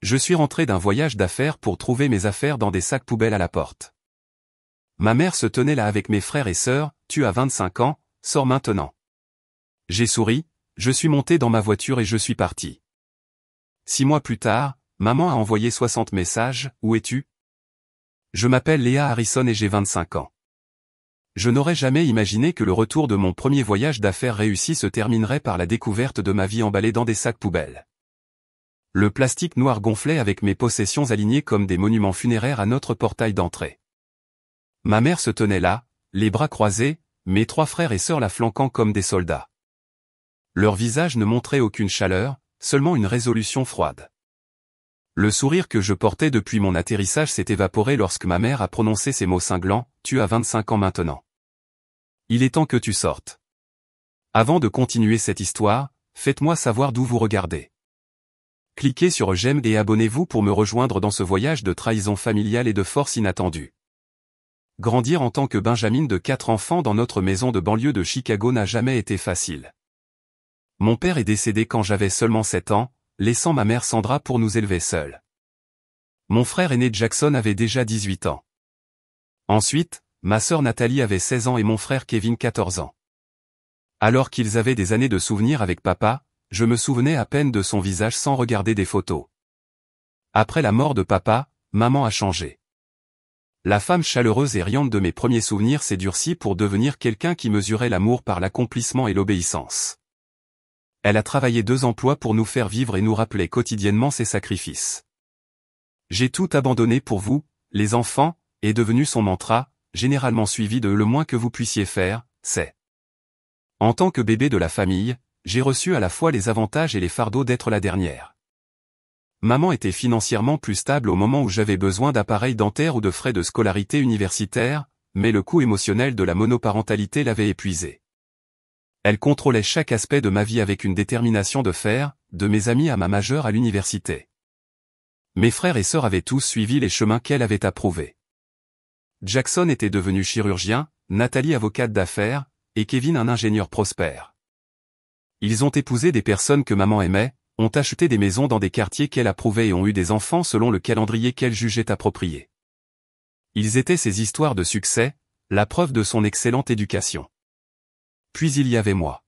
Je suis rentré d'un voyage d'affaires pour trouver mes affaires dans des sacs poubelles à la porte. Ma mère se tenait là avec mes frères et sœurs, tu as 25 ans, sors maintenant. J'ai souri, je suis monté dans ma voiture et je suis parti. 6 mois plus tard, maman a envoyé 60 messages, où es-tu? Je m'appelle Léa Harrison et j'ai 25 ans. Je n'aurais jamais imaginé que le retour de mon premier voyage d'affaires réussi se terminerait par la découverte de ma vie emballée dans des sacs poubelles. Le plastique noir gonflait avec mes possessions alignées comme des monuments funéraires à notre portail d'entrée. Ma mère se tenait là, les bras croisés, mes 3 frères et sœurs la flanquant comme des soldats. Leur visage ne montrait aucune chaleur, seulement une résolution froide. Le sourire que je portais depuis mon atterrissage s'est évaporé lorsque ma mère a prononcé ces mots cinglants, tu as 25 ans maintenant. Il est temps que tu sortes. Avant de continuer cette histoire, faites-moi savoir d'où vous regardez. Cliquez sur j'aime et abonnez-vous pour me rejoindre dans ce voyage de trahison familiale et de force inattendue. Grandir en tant que Benjamin de 4 enfants dans notre maison de banlieue de Chicago n'a jamais été facile. Mon père est décédé quand j'avais seulement 7 ans, laissant ma mère Sandra pour nous élever seuls. Mon frère aîné Jackson avait déjà 18 ans. Ensuite, ma sœur Nathalie avait 16 ans et mon frère Kevin 14 ans. Alors qu'ils avaient des années de souvenirs avec papa, je me souvenais à peine de son visage sans regarder des photos. Après la mort de papa, maman a changé. La femme chaleureuse et riante de mes premiers souvenirs s'est durcie pour devenir quelqu'un qui mesurait l'amour par l'accomplissement et l'obéissance. Elle a travaillé 2 emplois pour nous faire vivre et nous rappeler quotidiennement ses sacrifices. J'ai tout abandonné pour vous, les enfants, est devenu son mantra, généralement suivi de le moins que vous puissiez faire, c'est. En tant que bébé de la famille, j'ai reçu à la fois les avantages et les fardeaux d'être la dernière. Maman était financièrement plus stable au moment où j'avais besoin d'appareils dentaires ou de frais de scolarité universitaire, mais le coût émotionnel de la monoparentalité l'avait épuisée. Elle contrôlait chaque aspect de ma vie avec une détermination de fer, de mes amis à ma majeure à l'université. Mes frères et sœurs avaient tous suivi les chemins qu'elle avait approuvés. Jackson était devenu chirurgien, Nathalie avocate d'affaires, et Kevin un ingénieur prospère. Ils ont épousé des personnes que maman aimait, ont acheté des maisons dans des quartiers qu'elle approuvait et ont eu des enfants selon le calendrier qu'elle jugeait approprié. Ils étaient ces histoires de succès, la preuve de son excellente éducation. Puis il y avait moi.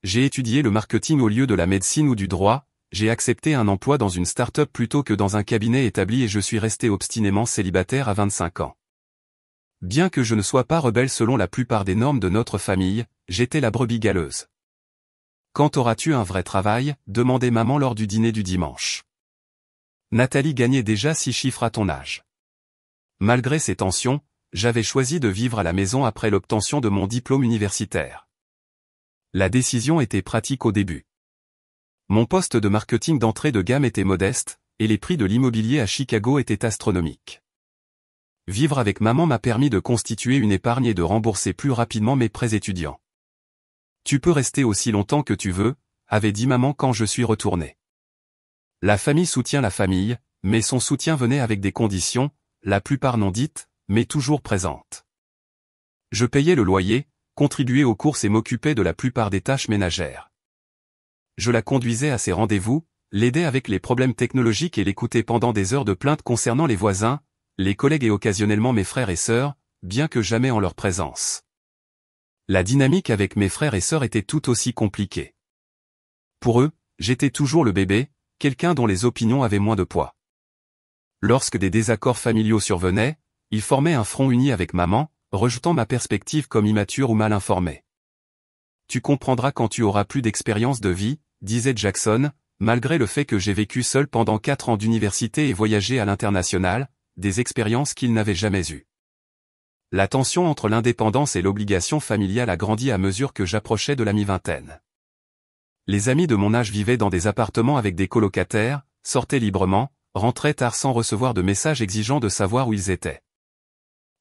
J'ai étudié le marketing au lieu de la médecine ou du droit, j'ai accepté un emploi dans une start-up plutôt que dans un cabinet établi et je suis resté obstinément célibataire à 25 ans. Bien que je ne sois pas rebelle selon la plupart des normes de notre famille, j'étais la brebis galeuse. Quand auras-tu un vrai travail? Demandait maman lors du dîner du dimanche. Nathalie gagnait déjà 6 chiffres à ton âge. Malgré ces tensions, j'avais choisi de vivre à la maison après l'obtention de mon diplôme universitaire. La décision était pratique au début. Mon poste de marketing d'entrée de gamme était modeste, et les prix de l'immobilier à Chicago étaient astronomiques. Vivre avec maman m'a permis de constituer une épargne et de rembourser plus rapidement mes prêts étudiants. Tu peux rester aussi longtemps que tu veux, avait dit maman quand je suis retourné. La famille soutient la famille, mais son soutien venait avec des conditions, la plupart non dites, mais toujours présentes. Je payais le loyer, contribuais aux courses et m'occupais de la plupart des tâches ménagères. Je la conduisais à ses rendez-vous, l'aidais avec les problèmes technologiques et l'écoutais pendant des heures de plaintes concernant les voisins, les collègues et occasionnellement mes frères et sœurs, bien que jamais en leur présence. La dynamique avec mes frères et sœurs était tout aussi compliquée. Pour eux, j'étais toujours le bébé, quelqu'un dont les opinions avaient moins de poids. Lorsque des désaccords familiaux survenaient, ils formaient un front uni avec maman, rejetant ma perspective comme immature ou mal informée. Tu comprendras quand tu auras plus d'expérience de vie, disait Jackson, malgré le fait que j'ai vécu seul pendant 4 ans d'université et voyagé à l'international, des expériences qu'il n'avait jamais eues. La tension entre l'indépendance et l'obligation familiale a grandi à mesure que j'approchais de la mi-vingtaine. Les amis de mon âge vivaient dans des appartements avec des colocataires, sortaient librement, rentraient tard sans recevoir de messages exigeant de savoir où ils étaient.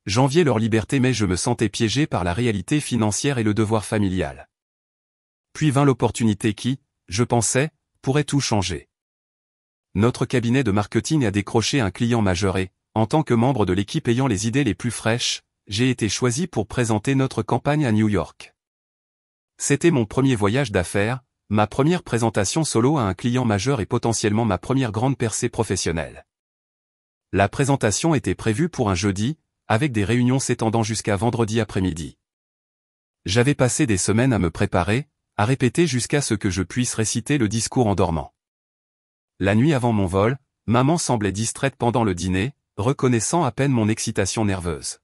J'enviais leur liberté mais je me sentais piégé par la réalité financière et le devoir familial. Puis vint l'opportunité qui, je pensais, pourrait tout changer. Notre cabinet de marketing a décroché un client majeur et, en tant que membre de l'équipe ayant les idées les plus fraîches, j'ai été choisi pour présenter notre campagne à New York. C'était mon premier voyage d'affaires, ma première présentation solo à un client majeur et potentiellement ma première grande percée professionnelle. La présentation était prévue pour un jeudi, avec des réunions s'étendant jusqu'à vendredi après-midi. J'avais passé des semaines à me préparer, à répéter jusqu'à ce que je puisse réciter le discours en dormant. La nuit avant mon vol, maman semblait distraite pendant le dîner, reconnaissant à peine mon excitation nerveuse.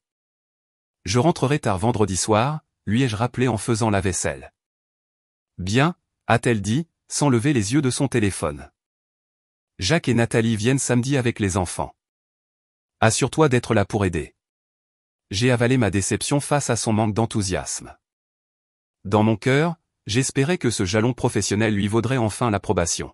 Je rentrerai tard vendredi soir, lui ai-je rappelé en faisant la vaisselle. Bien, a-t-elle dit, sans lever les yeux de son téléphone. Jacques et Nathalie viennent samedi avec les enfants. Assure-toi d'être là pour aider. J'ai avalé ma déception face à son manque d'enthousiasme. Dans mon cœur, j'espérais que ce jalon professionnel lui vaudrait enfin l'approbation.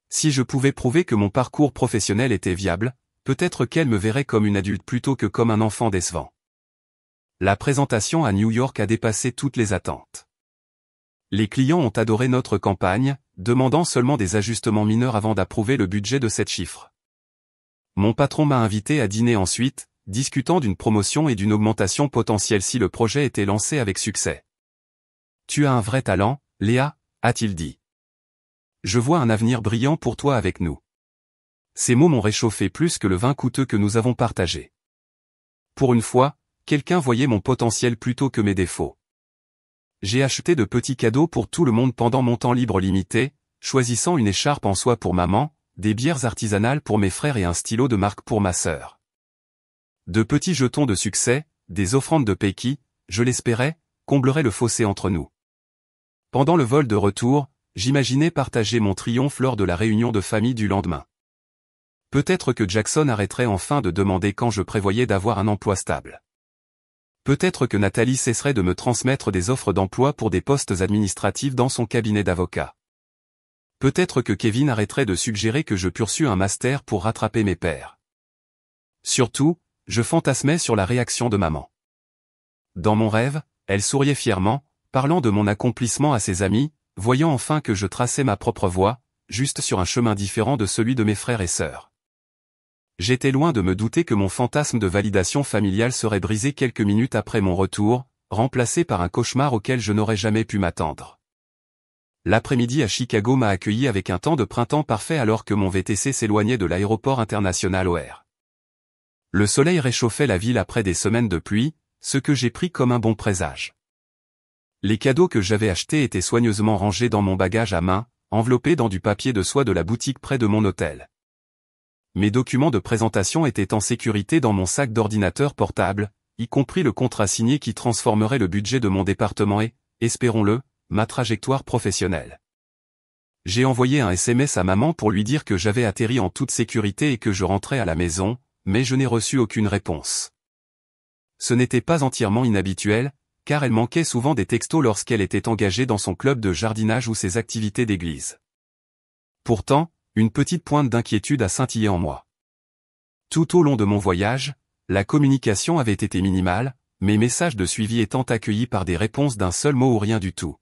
Si je pouvais prouver que mon parcours professionnel était viable, peut-être qu'elle me verrait comme une adulte plutôt que comme un enfant décevant. La présentation à New York a dépassé toutes les attentes. Les clients ont adoré notre campagne, demandant seulement des ajustements mineurs avant d'approuver le budget de 7 chiffres. Mon patron m'a invité à dîner ensuite, discutant d'une promotion et d'une augmentation potentielle si le projet était lancé avec succès. « Tu as un vrai talent, Léa », a-t-il dit. « Je vois un avenir brillant pour toi avec nous. » Ces mots m'ont réchauffé plus que le vin coûteux que nous avons partagé. Pour une fois, quelqu'un voyait mon potentiel plutôt que mes défauts. J'ai acheté de petits cadeaux pour tout le monde pendant mon temps libre limité, choisissant une écharpe en soie pour maman, des bières artisanales pour mes frères et un stylo de marque pour ma sœur. De petits jetons de succès, des offrandes de paix qui, je l'espérais, combleraient le fossé entre nous. Pendant le vol de retour, j'imaginais partager mon triomphe lors de la réunion de famille du lendemain. Peut-être que Jackson arrêterait enfin de demander quand je prévoyais d'avoir un emploi stable. Peut-être que Nathalie cesserait de me transmettre des offres d'emploi pour des postes administratifs dans son cabinet d'avocat. Peut-être que Kevin arrêterait de suggérer que je poursuive un master pour rattraper mes pairs. Surtout, je fantasmais sur la réaction de maman. Dans mon rêve, elle souriait fièrement, parlant de mon accomplissement à ses amis, voyant enfin que je traçais ma propre voie, juste sur un chemin différent de celui de mes frères et sœurs. J'étais loin de me douter que mon fantasme de validation familiale serait brisé quelques minutes après mon retour, remplacé par un cauchemar auquel je n'aurais jamais pu m'attendre. L'après-midi à Chicago m'a accueilli avec un temps de printemps parfait alors que mon VTC s'éloignait de l'aéroport international O'Hare. Le soleil réchauffait la ville après des semaines de pluie, ce que j'ai pris comme un bon présage. Les cadeaux que j'avais achetés étaient soigneusement rangés dans mon bagage à main, enveloppés dans du papier de soie de la boutique près de mon hôtel. Mes documents de présentation étaient en sécurité dans mon sac d'ordinateur portable, y compris le contrat signé qui transformerait le budget de mon département et, espérons-le, ma trajectoire professionnelle. J'ai envoyé un SMS à maman pour lui dire que j'avais atterri en toute sécurité et que je rentrais à la maison, mais je n'ai reçu aucune réponse. Ce n'était pas entièrement inhabituel, car elle manquait souvent des textos lorsqu'elle était engagée dans son club de jardinage ou ses activités d'église. Pourtant, une petite pointe d'inquiétude a scintillé en moi. Tout au long de mon voyage, la communication avait été minimale, mes messages de suivi étant accueillis par des réponses d'un seul mot ou rien du tout.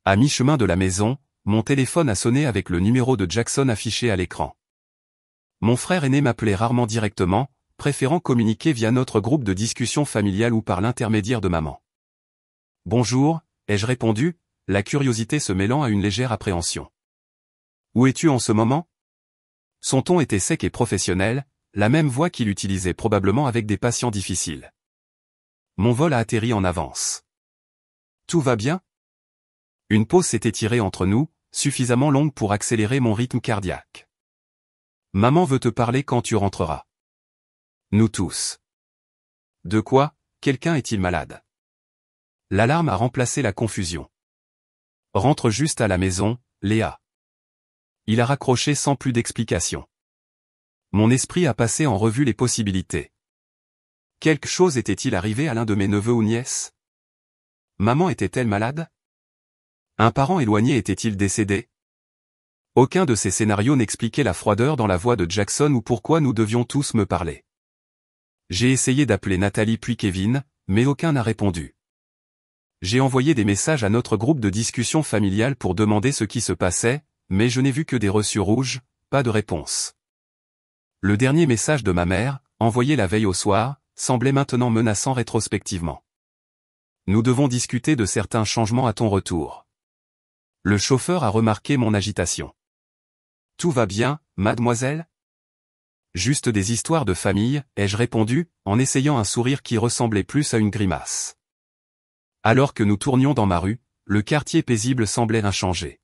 À mi-chemin de la maison, mon téléphone a sonné avec le numéro de Jackson affiché à l'écran. Mon frère aîné m'appelait rarement directement, préférant communiquer via notre groupe de discussion familiale ou par l'intermédiaire de maman. « Bonjour », ai-je répondu, la curiosité se mêlant à une légère appréhension. « Où es-tu en ce moment ?» Son ton était sec et professionnel, la même voix qu'il utilisait probablement avec des patients difficiles. Mon vol a atterri en avance. « Tout va bien ?» Une pause s'est étirée entre nous, suffisamment longue pour accélérer mon rythme cardiaque. « Maman veut te parler quand tu rentreras. » Nous tous. « De quoi, quelqu'un est-il malade ?» L'alarme a remplacé la confusion. « Rentre juste à la maison, Léa. » Il a raccroché sans plus d'explication. Mon esprit a passé en revue les possibilités. Quelque chose était-il arrivé à l'un de mes neveux ou nièces? Maman était-elle malade? Un parent éloigné était-il décédé? Aucun de ces scénarios n'expliquait la froideur dans la voix de Jackson ou pourquoi nous devions tous me parler. J'ai essayé d'appeler Nathalie puis Kevin, mais aucun n'a répondu. J'ai envoyé des messages à notre groupe de discussion familiale pour demander ce qui se passait, mais je n'ai vu que des reçus rouges, pas de réponse. Le dernier message de ma mère, envoyé la veille au soir, semblait maintenant menaçant rétrospectivement. Nous devons discuter de certains changements à ton retour. Le chauffeur a remarqué mon agitation. Tout va bien, mademoiselle? Juste des histoires de famille, ai-je répondu, en essayant un sourire qui ressemblait plus à une grimace. Alors que nous tournions dans ma rue, le quartier paisible semblait inchangé.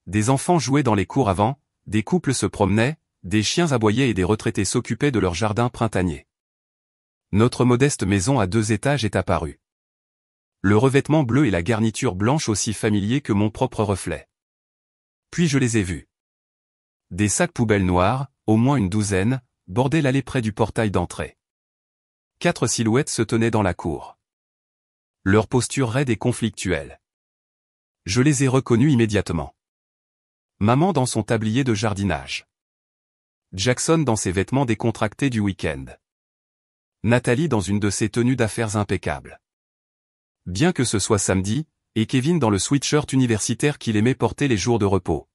Des enfants jouaient dans les cours avant, des couples se promenaient, des chiens aboyaient et des retraités s'occupaient de leur jardin printanier. Notre modeste maison à 2 étages est apparue. Le revêtement bleu et la garniture blanche aussi familiers que mon propre reflet. Puis je les ai vus. Des sacs poubelles noirs, au moins une douzaine, bordaient l'allée près du portail d'entrée. 4 silhouettes se tenaient dans la cour. Leur posture raide et conflictuelle. Je les ai reconnus immédiatement. Maman dans son tablier de jardinage. Jackson dans ses vêtements décontractés du week-end. Nathalie dans une de ses tenues d'affaires impeccables. Bien que ce soit samedi, et Kevin dans le sweatshirt universitaire qu'il aimait porter les jours de repos.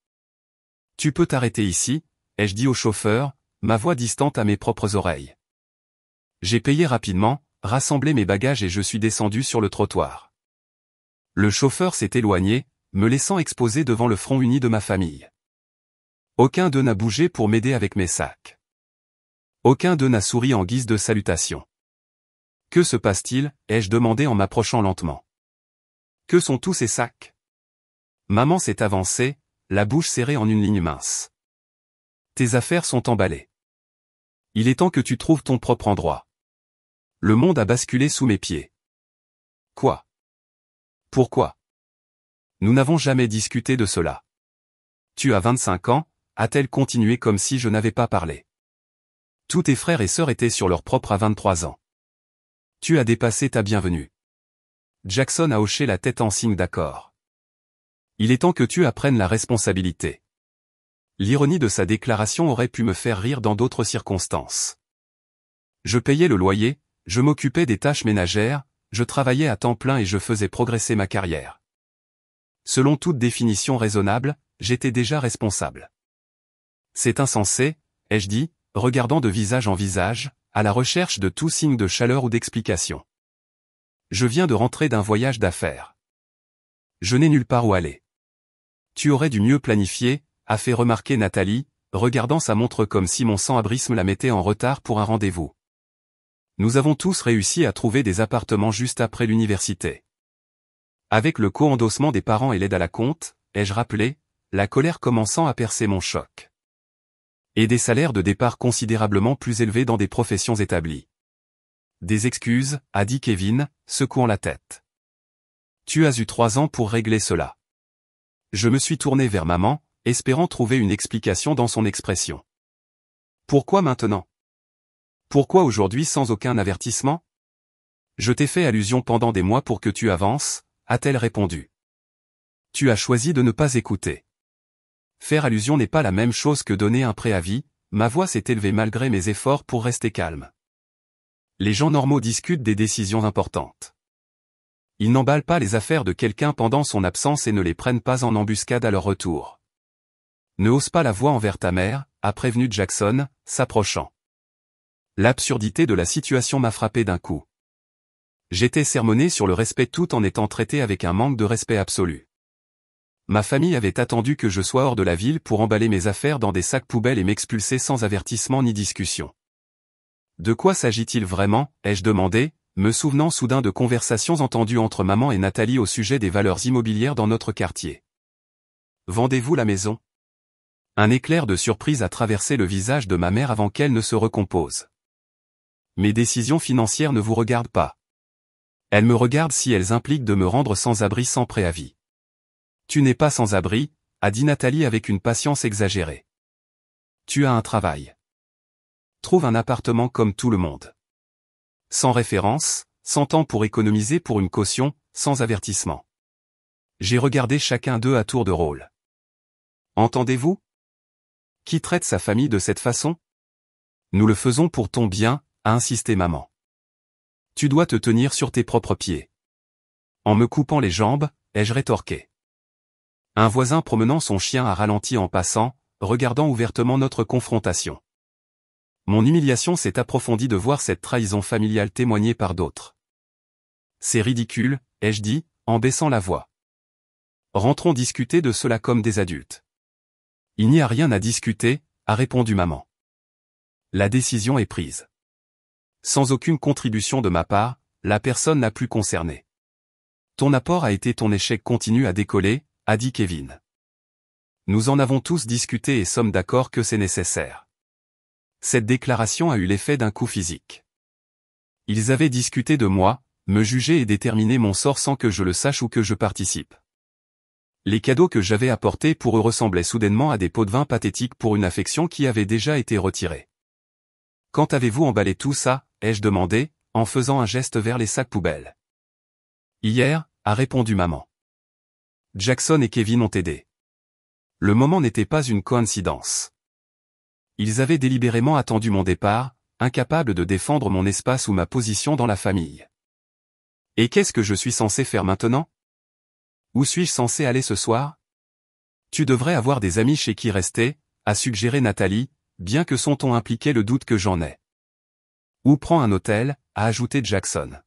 Tu peux t'arrêter ici, ai-je dit au chauffeur, ma voix distante à mes propres oreilles. J'ai payé rapidement, rassemblé mes bagages et je suis descendu sur le trottoir. Le chauffeur s'est éloigné, me laissant exposé devant le front uni de ma famille. Aucun d'eux n'a bougé pour m'aider avec mes sacs. Aucun d'eux n'a souri en guise de salutation. Que se passe-t-il, ai-je demandé en m'approchant lentement. Que sont tous ces sacs? Maman s'est avancée, la bouche serrée en une ligne mince. Tes affaires sont emballées. Il est temps que tu trouves ton propre endroit. Le monde a basculé sous mes pieds. Quoi? Pourquoi? Nous n'avons jamais discuté de cela. Tu as 25 ans, a-t-elle continué comme si je n'avais pas parlé. Tous tes frères et sœurs étaient sur leur propre à 23 ans. Tu as dépassé ta bienvenue. Jackson a hoché la tête en signe d'accord. Il est temps que tu apprennes la responsabilité. L'ironie de sa déclaration aurait pu me faire rire dans d'autres circonstances. Je payais le loyer, je m'occupais des tâches ménagères, je travaillais à temps plein et je faisais progresser ma carrière. Selon toute définition raisonnable, j'étais déjà responsable. C'est insensé, ai-je dit, regardant de visage en visage, à la recherche de tout signe de chaleur ou d'explication. Je viens de rentrer d'un voyage d'affaires. Je n'ai nulle part où aller. Tu aurais dû mieux planifier, a fait remarquer Nathalie, regardant sa montre comme si mon sans-abrisme la mettait en retard pour un rendez-vous. Nous avons tous réussi à trouver des appartements juste après l'université. Avec le co-endossement des parents et l'aide à la compte, ai-je rappelé, la colère commençant à percer mon choc. Et des salaires de départ considérablement plus élevés dans des professions établies. Des excuses, a dit Kevin, secouant la tête. Tu as eu 3 ans pour régler cela. Je me suis tourné vers maman, espérant trouver une explication dans son expression. Pourquoi maintenant? Pourquoi aujourd'hui sans aucun avertissement? Je t'ai fait allusion pendant des mois pour que tu avances, a-t-elle répondu. Tu as choisi de ne pas écouter. Faire allusion n'est pas la même chose que donner un préavis, ma voix s'est élevée malgré mes efforts pour rester calme. Les gens normaux discutent des décisions importantes. Ils n'emballent pas les affaires de quelqu'un pendant son absence et ne les prennent pas en embuscade à leur retour. Ne hausse pas la voix envers ta mère, a prévenu Jackson, s'approchant. L'absurdité de la situation m'a frappé d'un coup. J'étais sermonné sur le respect tout en étant traité avec un manque de respect absolu. Ma famille avait attendu que je sois hors de la ville pour emballer mes affaires dans des sacs poubelles et m'expulser sans avertissement ni discussion. De quoi s'agit-il vraiment, ai-je demandé, me souvenant soudain de conversations entendues entre maman et Nathalie au sujet des valeurs immobilières dans notre quartier. Vendez-vous la maison? Un éclair de surprise a traversé le visage de ma mère avant qu'elle ne se recompose. Mes décisions financières ne vous regardent pas. Elles me regardent si elles impliquent de me rendre sans abri sans préavis. Tu n'es pas sans abri, a dit Nathalie avec une patience exagérée. Tu as un travail. Trouve un appartement comme tout le monde. Sans référence, sans temps pour économiser pour une caution, sans avertissement. J'ai regardé chacun d'eux à tour de rôle. Entendez-vous? Qui traite sa famille de cette façon? Nous le faisons pour ton bien, a insisté maman. Tu dois te tenir sur tes propres pieds. En me coupant les jambes, ai-je rétorqué. Un voisin promenant son chien a ralenti en passant, regardant ouvertement notre confrontation. Mon humiliation s'est approfondie de voir cette trahison familiale témoignée par d'autres. C'est ridicule, ai-je dit, en baissant la voix. Rentrons discuter de cela comme des adultes. Il n'y a rien à discuter, a répondu maman. La décision est prise. Sans aucune contribution de ma part, la personne n'a plus concernée. Ton apport a été ton échec continue à décoller, a dit Kevin. Nous en avons tous discuté et sommes d'accord que c'est nécessaire. Cette déclaration a eu l'effet d'un coup physique. Ils avaient discuté de moi, me juger et déterminer mon sort sans que je le sache ou que je participe. Les cadeaux que j'avais apportés pour eux ressemblaient soudainement à des pots de vin pathétiques pour une affection qui avait déjà été retirée. Quand avez-vous emballé tout ça, ai-je demandé, en faisant un geste vers les sacs poubelles. Hier, a répondu maman. Jackson et Kevin ont aidé. Le moment n'était pas une coïncidence. Ils avaient délibérément attendu mon départ, incapables de défendre mon espace ou ma position dans la famille. Et qu'est-ce que je suis censé faire maintenant? Où suis-je censé aller ce soir? Tu devrais avoir des amis chez qui rester, a suggéré Nathalie, bien que son ton impliquait le doute que j'en ai. Ou prends un hôtel, a ajouté Jackson.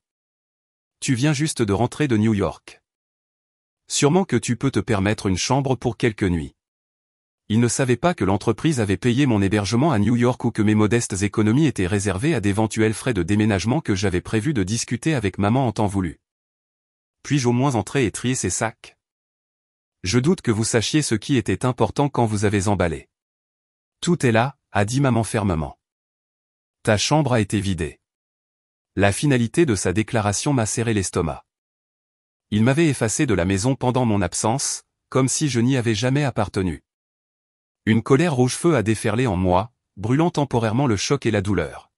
Tu viens juste de rentrer de New York. Sûrement que tu peux te permettre une chambre pour quelques nuits. Il ne savait pas que l'entreprise avait payé mon hébergement à New York ou que mes modestes économies étaient réservées à d'éventuels frais de déménagement que j'avais prévu de discuter avec maman en temps voulu. Puis-je au moins entrer et trier ces sacs? Je doute que vous sachiez ce qui était important quand vous avez emballé. Tout est là, a dit maman fermement. Ta chambre a été vidée. La finalité de sa déclaration m'a serré l'estomac. Il m'avait effacé de la maison pendant mon absence, comme si je n'y avais jamais appartenu. Une colère rouge-feu a déferlé en moi, brûlant temporairement le choc et la douleur.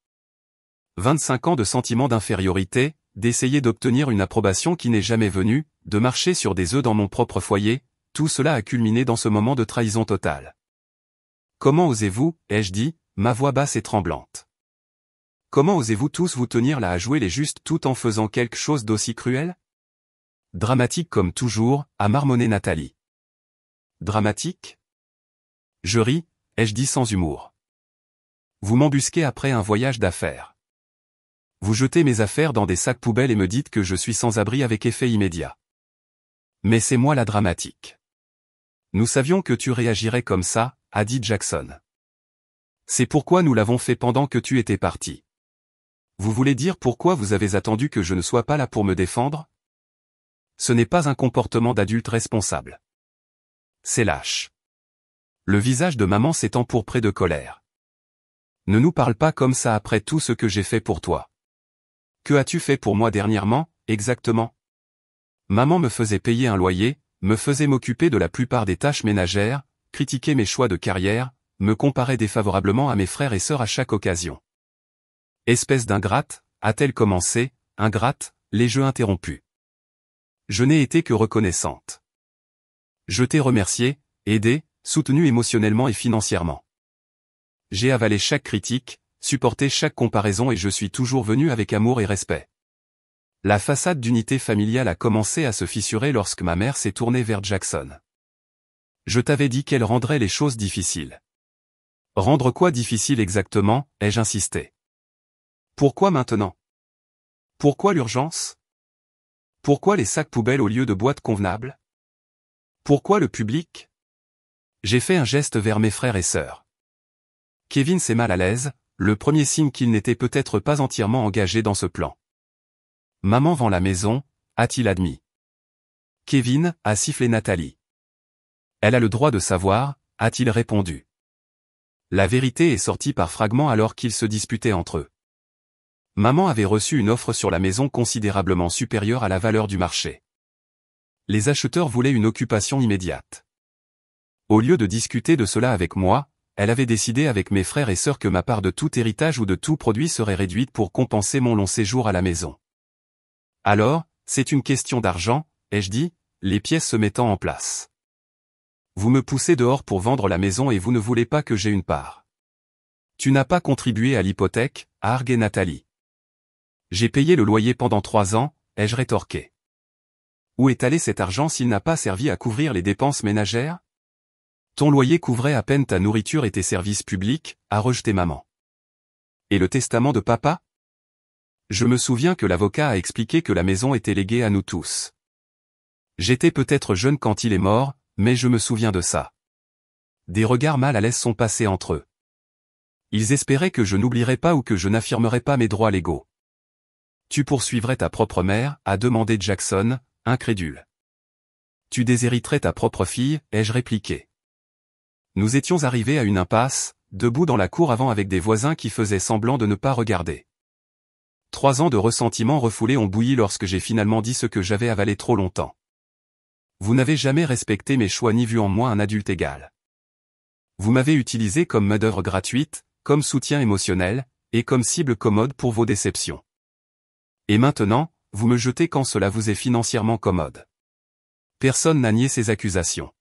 25 ans de sentiment d'infériorité, d'essayer d'obtenir une approbation qui n'est jamais venue, de marcher sur des œufs dans mon propre foyer, tout cela a culminé dans ce moment de trahison totale. Comment osez-vous, ai-je dit, ma voix basse et tremblante. Comment osez-vous tous vous tenir là à jouer les justes tout en faisant quelque chose d'aussi cruel? Dramatique comme toujours, a marmonné Nathalie. Dramatique? Je ris, ai-je dit sans humour. Vous m'embusquez après un voyage d'affaires. Vous jetez mes affaires dans des sacs poubelles et me dites que je suis sans abri avec effet immédiat. Mais c'est moi la dramatique. Nous savions que tu réagirais comme ça, a dit Jackson. C'est pourquoi nous l'avons fait pendant que tu étais parti. Vous voulez dire pourquoi vous avez attendu que je ne sois pas là pour me défendre? Ce n'est pas un comportement d'adulte responsable. C'est lâche. Le visage de maman s'est empourpré de colère. Ne nous parle pas comme ça après tout ce que j'ai fait pour toi. Que as-tu fait pour moi dernièrement, exactement? Maman me faisait payer un loyer, me faisait m'occuper de la plupart des tâches ménagères, critiquait mes choix de carrière, me comparait défavorablement à mes frères et sœurs à chaque occasion. Espèce d'ingrate, a-t-elle commencé, ingrate, les jeux interrompus. Je n'ai été que reconnaissante. Je t'ai remercié, aidé, soutenu émotionnellement et financièrement. J'ai avalé chaque critique, supporté chaque comparaison et je suis toujours venu avec amour et respect. La façade d'unité familiale a commencé à se fissurer lorsque ma mère s'est tournée vers Jackson. Je t'avais dit qu'elle rendrait les choses difficiles. Rendre quoi difficile exactement, ai-je insisté. Pourquoi maintenant? Pourquoi l'urgence? Pourquoi les sacs poubelles au lieu de boîtes convenables? Pourquoi le public? J'ai fait un geste vers mes frères et sœurs. Kevin s'est mal à l'aise, le premier signe qu'il n'était peut-être pas entièrement engagé dans ce plan. Maman vend la maison, a-t-il admis. Kevin, a sifflé Nathalie. Elle a le droit de savoir, a-t-il répondu. La vérité est sortie par fragments alors qu'ils se disputaient entre eux. Maman avait reçu une offre sur la maison considérablement supérieure à la valeur du marché. Les acheteurs voulaient une occupation immédiate. Au lieu de discuter de cela avec moi, elle avait décidé avec mes frères et sœurs que ma part de tout héritage ou de tout produit serait réduite pour compenser mon long séjour à la maison. Alors, c'est une question d'argent, ai-je dit, les pièces se mettant en place. Vous me poussez dehors pour vendre la maison et vous ne voulez pas que j'aie une part. Tu n'as pas contribué à l'hypothèque, a argué Nathalie. J'ai payé le loyer pendant 3 ans, ai-je rétorqué. Où est allé cet argent s'il n'a pas servi à couvrir les dépenses ménagères? Ton loyer couvrait à peine ta nourriture et tes services publics, a rejeté maman. Et le testament de papa? Je me souviens que l'avocat a expliqué que la maison était léguée à nous tous. J'étais peut-être jeune quand il est mort, mais je me souviens de ça. Des regards mal à l'aise sont passés entre eux. Ils espéraient que je n'oublierais pas ou que je n'affirmerais pas mes droits légaux. Tu poursuivrais ta propre mère, a demandé Jackson, incrédule. Tu déshériterais ta propre fille, ai-je répliqué. Nous étions arrivés à une impasse, debout dans la cour avant avec des voisins qui faisaient semblant de ne pas regarder. 3 ans de ressentiment refoulé ont bouilli lorsque j'ai finalement dit ce que j'avais avalé trop longtemps. Vous n'avez jamais respecté mes choix ni vu en moi un adulte égal. Vous m'avez utilisé comme main-d'œuvre gratuite, comme soutien émotionnel, et comme cible commode pour vos déceptions. Et maintenant, vous me jetez quand cela vous est financièrement commode. Personne n'a nié ces accusations.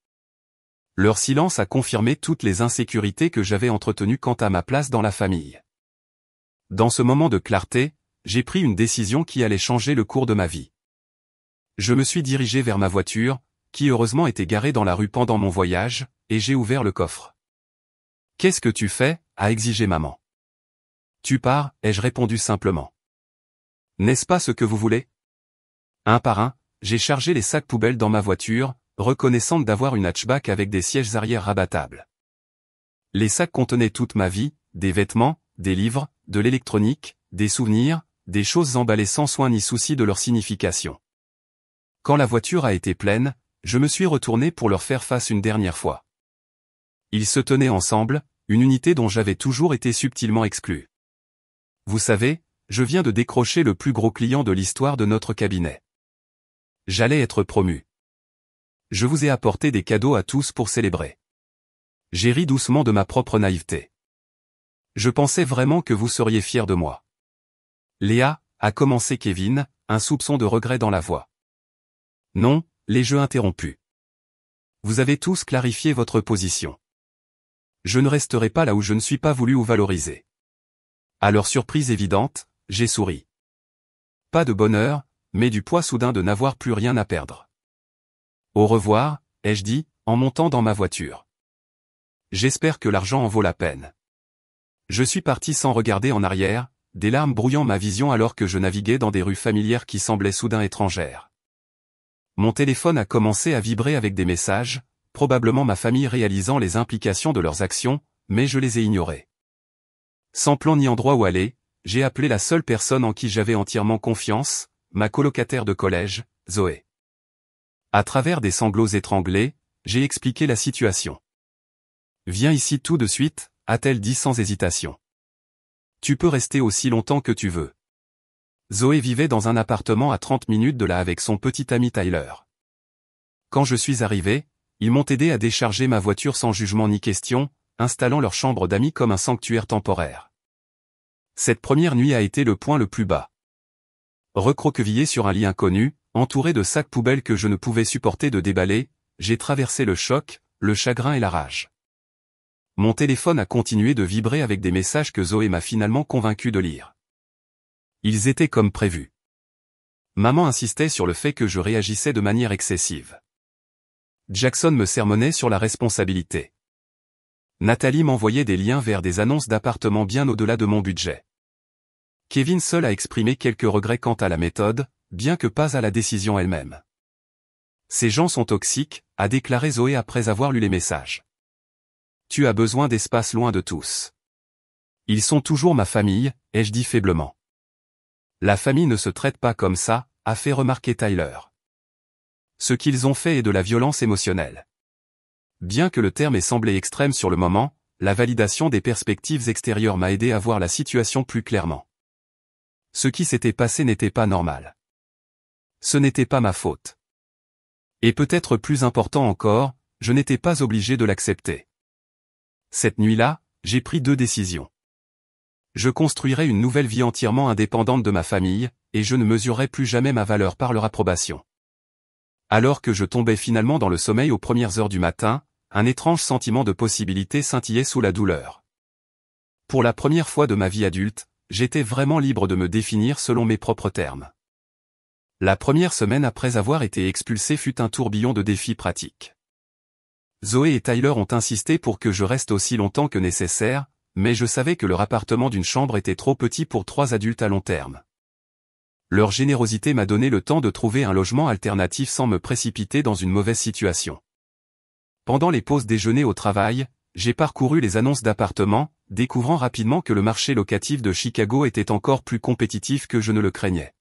Leur silence a confirmé toutes les insécurités que j'avais entretenues quant à ma place dans la famille. Dans ce moment de clarté, j'ai pris une décision qui allait changer le cours de ma vie. Je me suis dirigé vers ma voiture, qui heureusement était garée dans la rue pendant mon voyage, et j'ai ouvert le coffre. « Qu'est-ce que tu fais » a exigé maman. « Tu pars » ai-je répondu simplement. « N'est-ce pas ce que vous voulez ?» Un par un, j'ai chargé les sacs poubelles dans ma voiture, reconnaissante d'avoir une hatchback avec des sièges arrière rabattables. Les sacs contenaient toute ma vie, des vêtements, des livres, de l'électronique, des souvenirs, des choses emballées sans soin ni souci de leur signification. Quand la voiture a été pleine, je me suis retourné pour leur faire face une dernière fois. Ils se tenaient ensemble, une unité dont j'avais toujours été subtilement exclu. Vous savez, je viens de décrocher le plus gros client de l'histoire de notre cabinet. J'allais être promu. Je vous ai apporté des cadeaux à tous pour célébrer. J'ai ri doucement de ma propre naïveté. Je pensais vraiment que vous seriez fiers de moi. Léa, a commencé Kevin, un soupçon de regret dans la voix. Non, les jeux interrompus. Vous avez tous clarifié votre position. Je ne resterai pas là où je ne suis pas voulu ou valorisé. À leur surprise évidente, j'ai souri. Pas de bonheur, mais du poids soudain de n'avoir plus rien à perdre. Au revoir, ai-je dit, en montant dans ma voiture. J'espère que l'argent en vaut la peine. Je suis parti sans regarder en arrière, des larmes brouillant ma vision alors que je naviguais dans des rues familières qui semblaient soudain étrangères. Mon téléphone a commencé à vibrer avec des messages, probablement ma famille réalisant les implications de leurs actions, mais je les ai ignorés. Sans plan ni endroit où aller, j'ai appelé la seule personne en qui j'avais entièrement confiance, ma colocataire de collège, Zoé. À travers des sanglots étranglés, j'ai expliqué la situation. « Viens ici tout de suite », a-t-elle dit sans hésitation. « Tu peux rester aussi longtemps que tu veux. » Zoé vivait dans un appartement à 30 minutes de là avec son petit ami Tyler. Quand je suis arrivé, ils m'ont aidé à décharger ma voiture sans jugement ni question, installant leur chambre d'amis comme un sanctuaire temporaire. Cette première nuit a été le point le plus bas. Recroquevillé sur un lit inconnu, entouré de sacs poubelles que je ne pouvais supporter de déballer, j'ai traversé le choc, le chagrin et la rage. Mon téléphone a continué de vibrer avec des messages que Zoé m'a finalement convaincu de lire. Ils étaient comme prévu. Maman insistait sur le fait que je réagissais de manière excessive. Jackson me sermonnait sur la responsabilité. Nathalie m'envoyait des liens vers des annonces d'appartements bien au-delà de mon budget. Kevin seul a exprimé quelques regrets quant à la méthode, bien que pas à la décision elle-même. Ces gens sont toxiques, a déclaré Zoé après avoir lu les messages. Tu as besoin d'espace loin de tous. Ils sont toujours ma famille, ai-je dit faiblement. La famille ne se traite pas comme ça, a fait remarquer Tyler. Ce qu'ils ont fait est de la violence émotionnelle. Bien que le terme ait semblé extrême sur le moment, la validation des perspectives extérieures m'a aidé à voir la situation plus clairement. Ce qui s'était passé n'était pas normal. Ce n'était pas ma faute. Et peut-être plus important encore, je n'étais pas obligé de l'accepter. Cette nuit-là, j'ai pris 2 décisions. Je construirais une nouvelle vie entièrement indépendante de ma famille, et je ne mesurerais plus jamais ma valeur par leur approbation. Alors que je tombais finalement dans le sommeil aux premières heures du matin, un étrange sentiment de possibilité scintillait sous la douleur. Pour la première fois de ma vie adulte, j'étais vraiment libre de me définir selon mes propres termes. La première semaine après avoir été expulsé fut un tourbillon de défis pratiques. Zoé et Tyler ont insisté pour que je reste aussi longtemps que nécessaire, mais je savais que leur appartement d'une chambre était trop petit pour 3 adultes à long terme. Leur générosité m'a donné le temps de trouver un logement alternatif sans me précipiter dans une mauvaise situation. Pendant les pauses déjeuner au travail, j'ai parcouru les annonces d'appartements, découvrant rapidement que le marché locatif de Chicago était encore plus compétitif que je ne le craignais.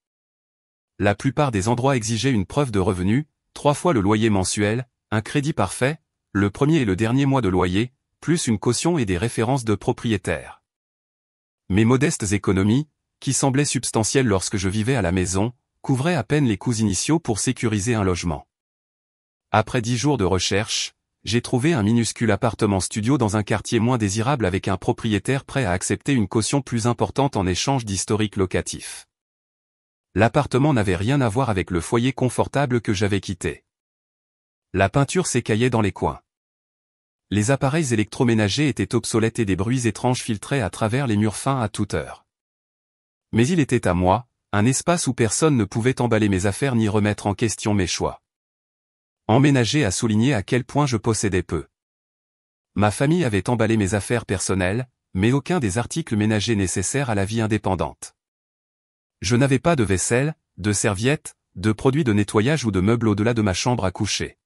La plupart des endroits exigeaient une preuve de revenu, 3 fois le loyer mensuel, un crédit parfait, le premier et le dernier mois de loyer, plus une caution et des références de propriétaires. Mes modestes économies, qui semblaient substantielles lorsque je vivais à la maison, couvraient à peine les coûts initiaux pour sécuriser un logement. Après 10 jours de recherche, j'ai trouvé un minuscule appartement studio dans un quartier moins désirable avec un propriétaire prêt à accepter une caution plus importante en échange d'historique locatif. L'appartement n'avait rien à voir avec le foyer confortable que j'avais quitté. La peinture s'écaillait dans les coins. Les appareils électroménagers étaient obsolètes et des bruits étranges filtraient à travers les murs fins à toute heure. Mais il était à moi, un espace où personne ne pouvait emballer mes affaires ni remettre en question mes choix. Emménager a souligné à quel point je possédais peu. Ma famille avait emballé mes affaires personnelles, mais aucun des articles ménagers nécessaires à la vie indépendante. Je n'avais pas de vaisselle, de serviettes, de produits de nettoyage ou de meubles au-delà de ma chambre à coucher.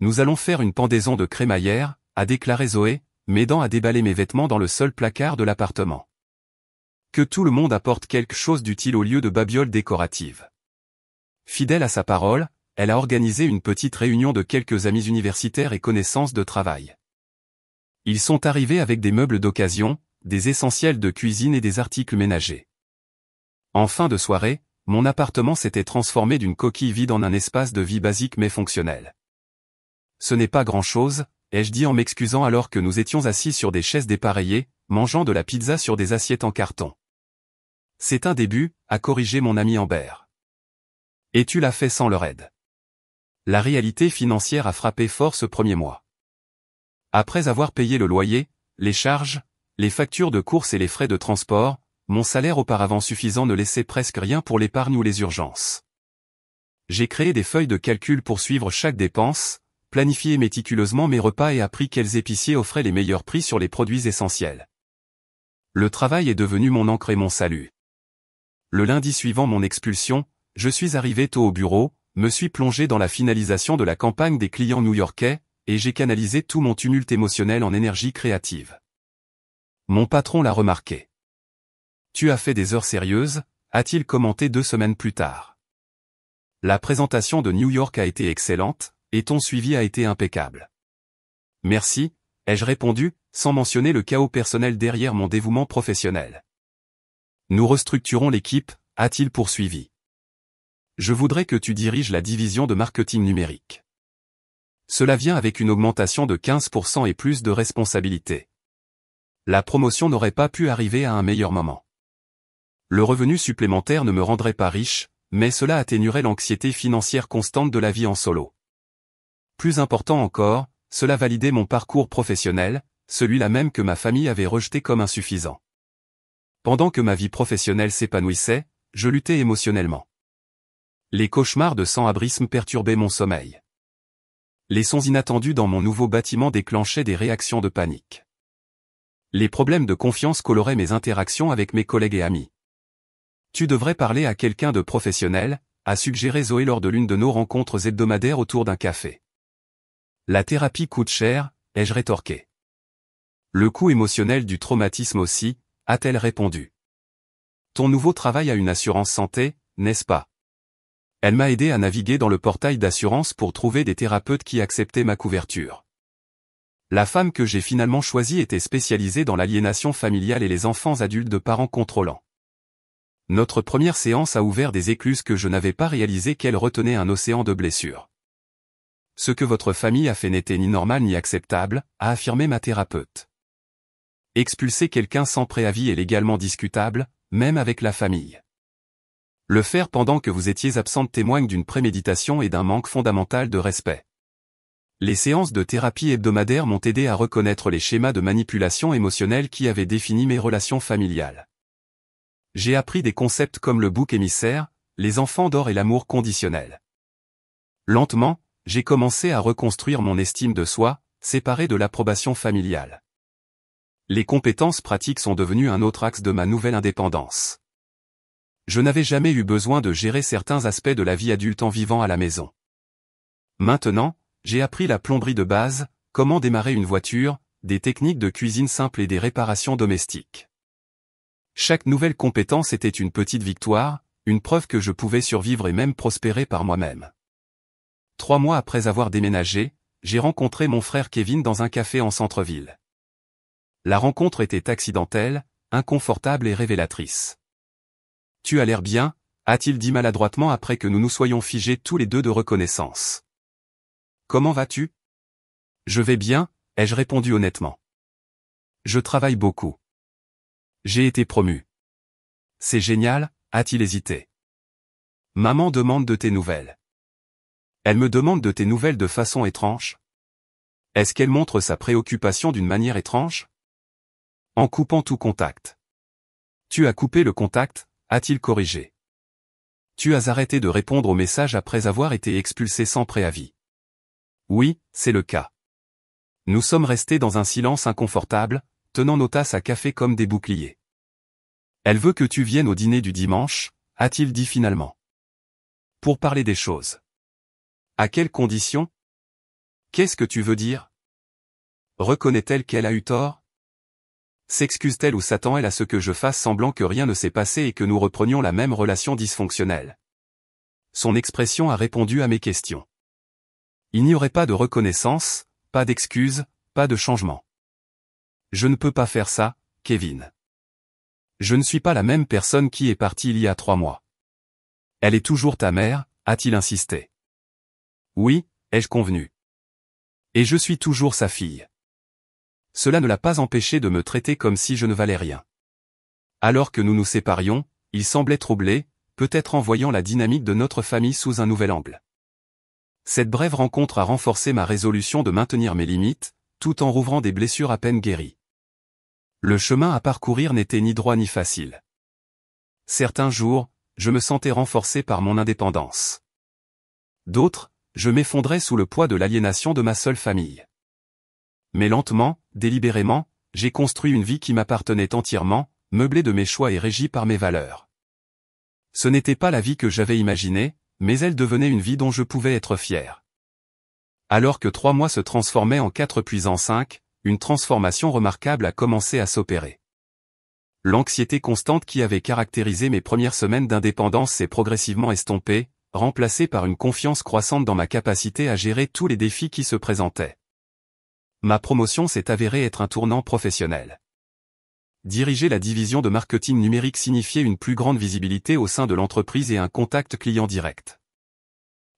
Nous allons faire une pendaison de crémaillère, a déclaré Zoé, m'aidant à déballer mes vêtements dans le seul placard de l'appartement. Que tout le monde apporte quelque chose d'utile au lieu de babioles décoratives. Fidèle à sa parole, elle a organisé une petite réunion de quelques amis universitaires et connaissances de travail. Ils sont arrivés avec des meubles d'occasion, des essentiels de cuisine et des articles ménagers. En fin de soirée, mon appartement s'était transformé d'une coquille vide en un espace de vie basique mais fonctionnel. Ce n'est pas grand-chose, ai-je dit en m'excusant alors que nous étions assis sur des chaises dépareillées, mangeant de la pizza sur des assiettes en carton. C'est un début, a corrigé mon ami Amber. Et tu l'as fait sans leur aide. La réalité financière a frappé fort ce premier mois. Après avoir payé le loyer, les charges, les factures de courses et les frais de transport, mon salaire auparavant suffisant ne laissait presque rien pour l'épargne ou les urgences. J'ai créé des feuilles de calcul pour suivre chaque dépense, planifié méticuleusement mes repas et appris quels épiciers offraient les meilleurs prix sur les produits essentiels. Le travail est devenu mon encre et mon salut. Le lundi suivant mon expulsion, je suis arrivé tôt au bureau, me suis plongé dans la finalisation de la campagne des clients new-yorkais, et j'ai canalisé tout mon tumulte émotionnel en énergie créative. Mon patron l'a remarqué. Tu as fait des heures sérieuses, a-t-il commenté 2 semaines plus tard. La présentation de New York a été excellente, et ton suivi a été impeccable. Merci, ai-je répondu, sans mentionner le chaos personnel derrière mon dévouement professionnel. Nous restructurons l'équipe, a-t-il poursuivi. Je voudrais que tu diriges la division de marketing numérique. Cela vient avec une augmentation de 15% et plus de responsabilités. La promotion n'aurait pas pu arriver à un meilleur moment. Le revenu supplémentaire ne me rendrait pas riche, mais cela atténuerait l'anxiété financière constante de la vie en solo. Plus important encore, cela validait mon parcours professionnel, celui-là même que ma famille avait rejeté comme insuffisant. Pendant que ma vie professionnelle s'épanouissait, je luttais émotionnellement. Les cauchemars de sans-abrisme perturbaient mon sommeil. Les sons inattendus dans mon nouveau bâtiment déclenchaient des réactions de panique. Les problèmes de confiance coloraient mes interactions avec mes collègues et amis. Tu devrais parler à quelqu'un de professionnel, a suggéré Zoé lors de l'une de nos rencontres hebdomadaires autour d'un café. La thérapie coûte cher, ai-je rétorqué. Le coût émotionnel du traumatisme aussi, a-t-elle répondu. Ton nouveau travail a une assurance santé, n'est-ce pas? Elle m'a aidé à naviguer dans le portail d'assurance pour trouver des thérapeutes qui acceptaient ma couverture. La femme que j'ai finalement choisie était spécialisée dans l'aliénation familiale et les enfants adultes de parents contrôlants. Notre première séance a ouvert des écluses que je n'avais pas réalisé qu'elles retenaient un océan de blessures. Ce que votre famille a fait n'était ni normal ni acceptable, a affirmé ma thérapeute. Expulser quelqu'un sans préavis est légalement discutable, même avec la famille. Le faire pendant que vous étiez absente témoigne d'une préméditation et d'un manque fondamental de respect. Les séances de thérapie hebdomadaires m'ont aidé à reconnaître les schémas de manipulation émotionnelle qui avaient défini mes relations familiales. J'ai appris des concepts comme le bouc émissaire, les enfants d'or et l'amour conditionnel. Lentement, j'ai commencé à reconstruire mon estime de soi, séparée de l'approbation familiale. Les compétences pratiques sont devenues un autre axe de ma nouvelle indépendance. Je n'avais jamais eu besoin de gérer certains aspects de la vie adulte en vivant à la maison. Maintenant, j'ai appris la plomberie de base, comment démarrer une voiture, des techniques de cuisine simple et des réparations domestiques. Chaque nouvelle compétence était une petite victoire, une preuve que je pouvais survivre et même prospérer par moi-même. 3 mois après avoir déménagé, j'ai rencontré mon frère Kevin dans un café en centre-ville. La rencontre était accidentelle, inconfortable et révélatrice. « Tu as l'air bien », a-t-il dit maladroitement après que nous nous soyons figés tous les deux de reconnaissance. « Comment vas-tu ? » ?»« Je vais bien », ai-je répondu honnêtement. « Je travaille beaucoup. J'ai été promu. »« C'est génial », a-t-il hésité. « Maman demande de tes nouvelles. » Elle me demande de tes nouvelles de façon étrange. Est-ce qu'elle montre sa préoccupation d'une manière étrange? En coupant tout contact. Tu as coupé le contact, a-t-il corrigé. Tu as arrêté de répondre aux messages après avoir été expulsé sans préavis. Oui, c'est le cas. Nous sommes restés dans un silence inconfortable, tenant nos tasses à café comme des boucliers. Elle veut que tu viennes au dîner du dimanche, a-t-il dit finalement. Pour parler des choses. À quelles conditions? Qu'est-ce que tu veux dire? Reconnaît-elle qu'elle a eu tort? S'excuse-t-elle ou s'attend-elle à ce que je fasse semblant que rien ne s'est passé et que nous reprenions la même relation dysfonctionnelle? Son expression a répondu à mes questions. Il n'y aurait pas de reconnaissance, pas d'excuse, pas de changement. Je ne peux pas faire ça, Kevin. Je ne suis pas la même personne qui est partie il y a 3 mois. Elle est toujours ta mère, a-t-il insisté. Oui, ai-je convenu. Et je suis toujours sa fille. Cela ne l'a pas empêché de me traiter comme si je ne valais rien. Alors que nous nous séparions, il semblait troublé, peut-être en voyant la dynamique de notre famille sous un nouvel angle. Cette brève rencontre a renforcé ma résolution de maintenir mes limites, tout en rouvrant des blessures à peine guéries. Le chemin à parcourir n'était ni droit ni facile. Certains jours, je me sentais renforcé par mon indépendance. D'autres, je m'effondrais sous le poids de l'aliénation de ma seule famille. Mais lentement, délibérément, j'ai construit une vie qui m'appartenait entièrement, meublée de mes choix et régie par mes valeurs. Ce n'était pas la vie que j'avais imaginée, mais elle devenait une vie dont je pouvais être fier. Alors que 3 mois se transformaient en 4 puis en 5, une transformation remarquable a commencé à s'opérer. L'anxiété constante qui avait caractérisé mes premières semaines d'indépendance s'est progressivement estompée, remplacée par une confiance croissante dans ma capacité à gérer tous les défis qui se présentaient. Ma promotion s'est avérée être un tournant professionnel. Diriger la division de marketing numérique signifiait une plus grande visibilité au sein de l'entreprise et un contact client direct.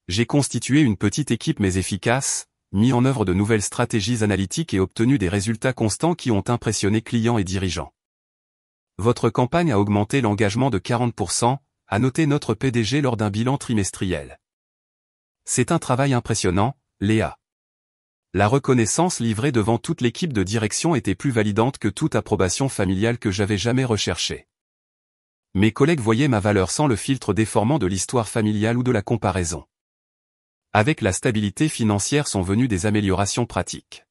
J'ai constitué une petite équipe mais efficace, mis en œuvre de nouvelles stratégies analytiques et obtenu des résultats constants qui ont impressionné clients et dirigeants. Votre campagne a augmenté l'engagement de 40%, a noté notre PDG lors d'un bilan trimestriel. C'est un travail impressionnant, Léa. La reconnaissance livrée devant toute l'équipe de direction était plus validante que toute approbation familiale que j'avais jamais recherchée. Mes collègues voyaient ma valeur sans le filtre déformant de l'histoire familiale ou de la comparaison. Avec la stabilité financière sont venues des améliorations pratiques.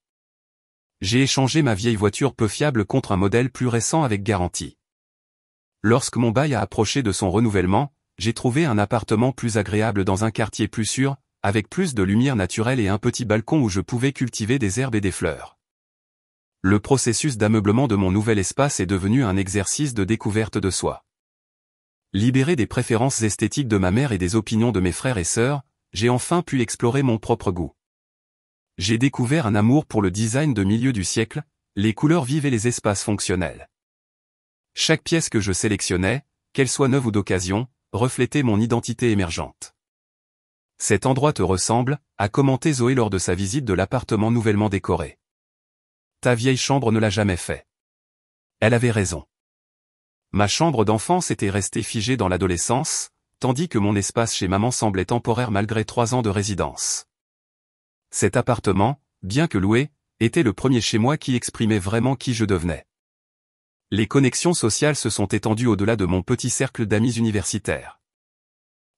J'ai échangé ma vieille voiture peu fiable contre un modèle plus récent avec garantie. Lorsque mon bail a approché de son renouvellement, j'ai trouvé un appartement plus agréable dans un quartier plus sûr, avec plus de lumière naturelle et un petit balcon où je pouvais cultiver des herbes et des fleurs. Le processus d'ameublement de mon nouvel espace est devenu un exercice de découverte de soi. Libéré des préférences esthétiques de ma mère et des opinions de mes frères et sœurs, j'ai enfin pu explorer mon propre goût. J'ai découvert un amour pour le design de milieu du siècle, les couleurs vives et les espaces fonctionnels. Chaque pièce que je sélectionnais, qu'elle soit neuve ou d'occasion, reflétait mon identité émergente. Cet endroit te ressemble, a commenté Zoé lors de sa visite de l'appartement nouvellement décoré. Ta vieille chambre ne l'a jamais fait. Elle avait raison. Ma chambre d'enfance était restée figée dans l'adolescence, tandis que mon espace chez maman semblait temporaire malgré 3 ans de résidence. Cet appartement, bien que loué, était le premier chez moi qui exprimait vraiment qui je devenais. Les connexions sociales se sont étendues au-delà de mon petit cercle d'amis universitaires.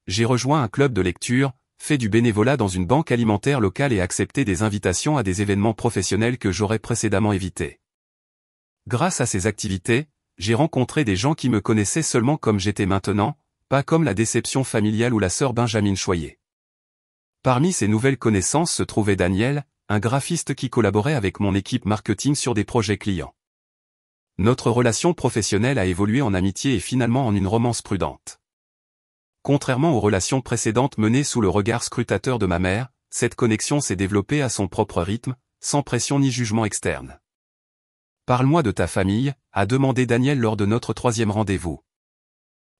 J'ai rejoint un club de lecture, fait du bénévolat dans une banque alimentaire locale et accepté des invitations à des événements professionnels que j'aurais précédemment évités. Grâce à ces activités, j'ai rencontré des gens qui me connaissaient seulement comme j'étais maintenant, pas comme la déception familiale ou la sœur Benjamin Choyer. Parmi ces nouvelles connaissances se trouvait Daniel, un graphiste qui collaborait avec mon équipe marketing sur des projets clients. Notre relation professionnelle a évolué en amitié et finalement en une romance prudente. Contrairement aux relations précédentes menées sous le regard scrutateur de ma mère, cette connexion s'est développée à son propre rythme, sans pression ni jugement externe. Parle-moi de ta famille, a demandé Daniel lors de notre 3e rendez-vous.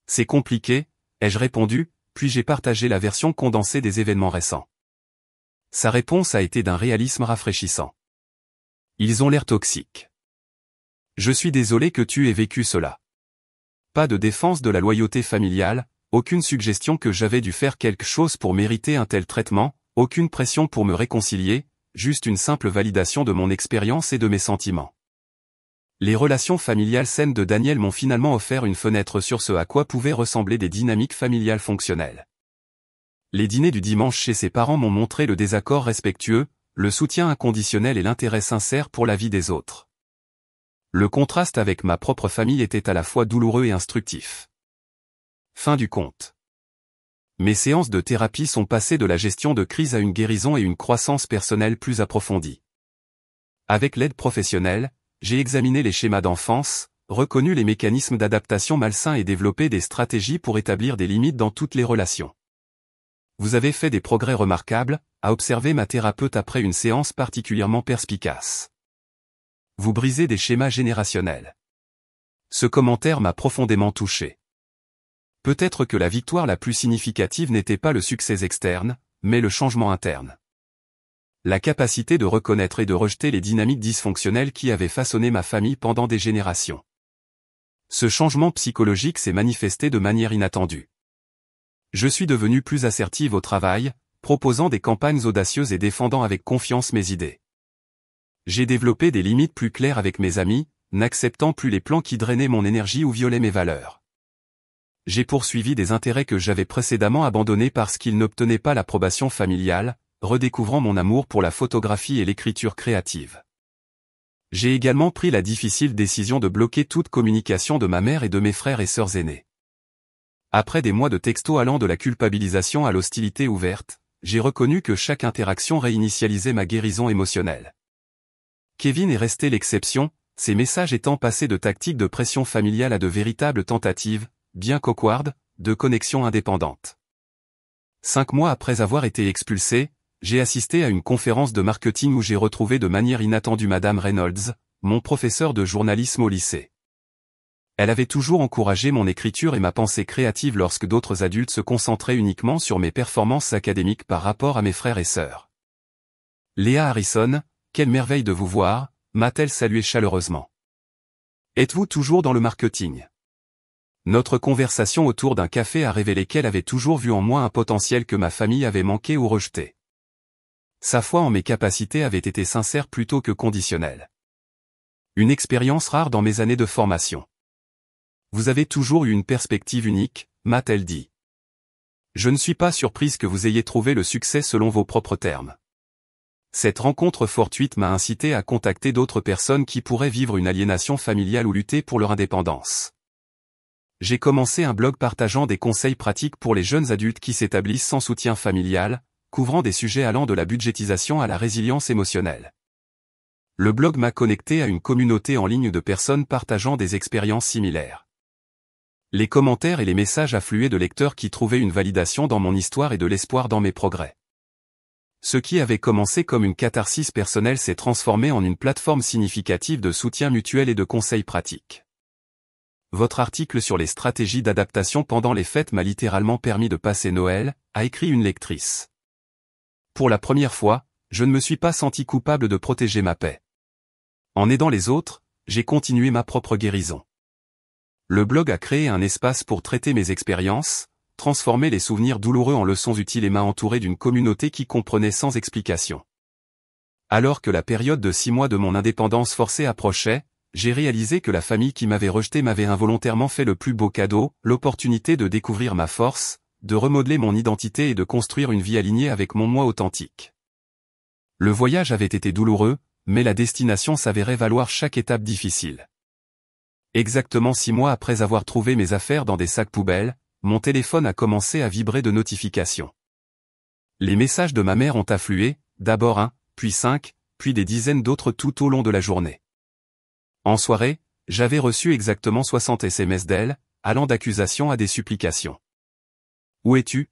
C'est compliqué, ai-je répondu, puis j'ai partagé la version condensée des événements récents. Sa réponse a été d'un réalisme rafraîchissant. Ils ont l'air toxiques. Je suis désolé que tu aies vécu cela. Pas de défense de la loyauté familiale, aucune suggestion que j'avais dû faire quelque chose pour mériter un tel traitement, aucune pression pour me réconcilier, juste une simple validation de mon expérience et de mes sentiments. Les relations familiales saines de Daniel m'ont finalement offert une fenêtre sur ce à quoi pouvaient ressembler des dynamiques familiales fonctionnelles. Les dîners du dimanche chez ses parents m'ont montré le désaccord respectueux, le soutien inconditionnel et l'intérêt sincère pour la vie des autres. Le contraste avec ma propre famille était à la fois douloureux et instructif. Fin du compte. Mes séances de thérapie sont passées de la gestion de crise à une guérison et une croissance personnelle plus approfondie. Avec l'aide professionnelle, j'ai examiné les schémas d'enfance, reconnu les mécanismes d'adaptation malsains et développé des stratégies pour établir des limites dans toutes les relations. Vous avez fait des progrès remarquables, a observé ma thérapeute après une séance particulièrement perspicace. Vous brisez des schémas générationnels. Ce commentaire m'a profondément touché. Peut-être que la victoire la plus significative n'était pas le succès externe, mais le changement interne. La capacité de reconnaître et de rejeter les dynamiques dysfonctionnelles qui avaient façonné ma famille pendant des générations. Ce changement psychologique s'est manifesté de manière inattendue. Je suis devenu plus assertive au travail, proposant des campagnes audacieuses et défendant avec confiance mes idées. J'ai développé des limites plus claires avec mes amis, n'acceptant plus les plans qui drainaient mon énergie ou violaient mes valeurs. J'ai poursuivi des intérêts que j'avais précédemment abandonnés parce qu'ils n'obtenaient pas l'approbation familiale, redécouvrant mon amour pour la photographie et l'écriture créative. J'ai également pris la difficile décision de bloquer toute communication de ma mère et de mes frères et sœurs aînés. Après des mois de textos allant de la culpabilisation à l'hostilité ouverte, j'ai reconnu que chaque interaction réinitialisait ma guérison émotionnelle. Kevin est resté l'exception, ses messages étant passés de tactiques de pression familiale à de véritables tentatives, bien qu'awkward, de connexion indépendante. 5 mois après avoir été expulsé, j'ai assisté à une conférence de marketing où j'ai retrouvé de manière inattendue Madame Reynolds, mon professeur de journalisme au lycée. Elle avait toujours encouragé mon écriture et ma pensée créative lorsque d'autres adultes se concentraient uniquement sur mes performances académiques par rapport à mes frères et sœurs. Léa Harrison, quelle merveille de vous voir, m'a-t-elle salué chaleureusement. Êtes-vous toujours dans le marketing? Notre conversation autour d'un café a révélé qu'elle avait toujours vu en moi un potentiel que ma famille avait manqué ou rejeté. Sa foi en mes capacités avait été sincère plutôt que conditionnelle. Une expérience rare dans mes années de formation. Vous avez toujours eu une perspective unique, m'a-t-elle dit. Je ne suis pas surprise que vous ayez trouvé le succès selon vos propres termes. Cette rencontre fortuite m'a incité à contacter d'autres personnes qui pourraient vivre une aliénation familiale ou lutter pour leur indépendance. J'ai commencé un blog partageant des conseils pratiques pour les jeunes adultes qui s'établissent sans soutien familial, couvrant des sujets allant de la budgétisation à la résilience émotionnelle. Le blog m'a connecté à une communauté en ligne de personnes partageant des expériences similaires. Les commentaires et les messages affluaient de lecteurs qui trouvaient une validation dans mon histoire et de l'espoir dans mes progrès. Ce qui avait commencé comme une catharsis personnelle s'est transformé en une plateforme significative de soutien mutuel et de conseils pratiques. Votre article sur les stratégies d'adaptation pendant les fêtes m'a littéralement permis de passer Noël, a écrit une lectrice. Pour la première fois, je ne me suis pas senti coupable de protéger ma paix. En aidant les autres, j'ai continué ma propre guérison. Le blog a créé un espace pour traiter mes expériences, transformer les souvenirs douloureux en leçons utiles et m'a entouré d'une communauté qui comprenait sans explication. Alors que la période de 6 mois de mon indépendance forcée approchait, j'ai réalisé que la famille qui m'avait rejeté m'avait involontairement fait le plus beau cadeau, l'opportunité de découvrir ma force, de remodeler mon identité et de construire une vie alignée avec mon moi authentique. Le voyage avait été douloureux, mais la destination s'avérait valoir chaque étape difficile. Exactement 6 mois après avoir trouvé mes affaires dans des sacs poubelles, mon téléphone a commencé à vibrer de notifications. Les messages de ma mère ont afflué, d'abord 1, puis 5, puis des dizaines d'autres tout au long de la journée. En soirée, j'avais reçu exactement 60 SMS d'elle, allant d'accusations à des supplications. Où es-tu?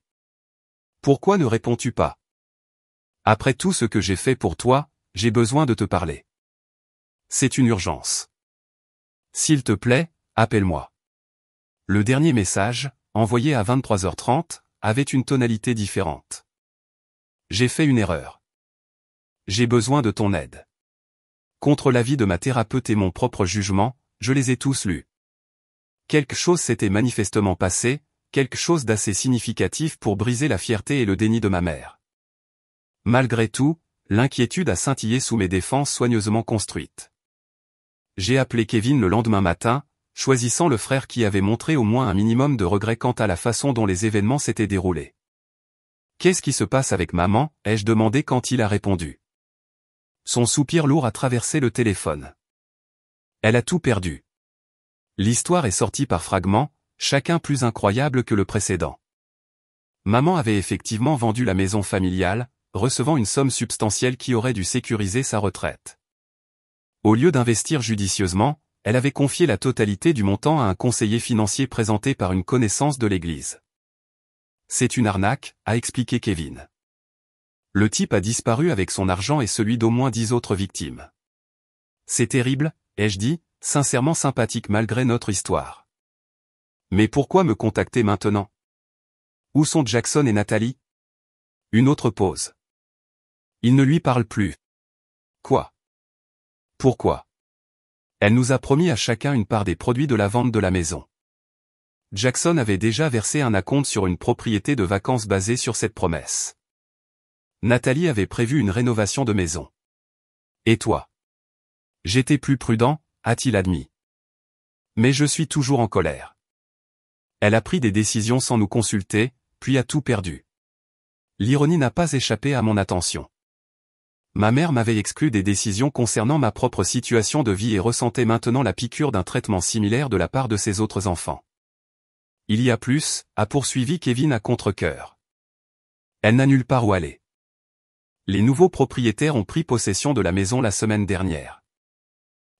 Pourquoi ne réponds-tu pas? Après tout ce que j'ai fait pour toi, j'ai besoin de te parler. C'est une urgence. S'il te plaît, appelle-moi. Le dernier message, envoyé à 23h30, avait une tonalité différente. J'ai fait une erreur. J'ai besoin de ton aide. Contre l'avis de ma thérapeute et mon propre jugement, je les ai tous lus. Quelque chose s'était manifestement passé, quelque chose d'assez significatif pour briser la fierté et le déni de ma mère. Malgré tout, l'inquiétude a scintillé sous mes défenses soigneusement construites. J'ai appelé Kevin le lendemain matin, choisissant le frère qui avait montré au moins un minimum de regret quant à la façon dont les événements s'étaient déroulés. « Qu'est-ce qui se passe avec maman ?» ai-je demandé quand il a répondu. Son soupir lourd a traversé le téléphone. Elle a tout perdu. L'histoire est sortie par fragments, chacun plus incroyable que le précédent. Maman avait effectivement vendu la maison familiale, recevant une somme substantielle qui aurait dû sécuriser sa retraite. Au lieu d'investir judicieusement, elle avait confié la totalité du montant à un conseiller financier présenté par une connaissance de l'Église. C'est une arnaque, a expliqué Kevin. Le type a disparu avec son argent et celui d'au moins 10 autres victimes. C'est terrible, ai-je dit, sincèrement sympathique malgré notre histoire. Mais pourquoi me contacter maintenant? Où sont Jackson et Nathalie? Une autre pause. Il ne lui parle plus. Quoi? Pourquoi? Elle nous a promis à chacun une part des produits de la vente de la maison. Jackson avait déjà versé un acompte sur une propriété de vacances basée sur cette promesse. Nathalie avait prévu une rénovation de maison. Et toi? J'étais plus prudent, a-t-il admis. Mais je suis toujours en colère. Elle a pris des décisions sans nous consulter, puis a tout perdu. L'ironie n'a pas échappé à mon attention. Ma mère m'avait exclu des décisions concernant ma propre situation de vie et ressentait maintenant la piqûre d'un traitement similaire de la part de ses autres enfants. Il y a plus, a poursuivi Kevin à contre-cœur. Elle n'a nulle part où aller. Les nouveaux propriétaires ont pris possession de la maison la semaine dernière.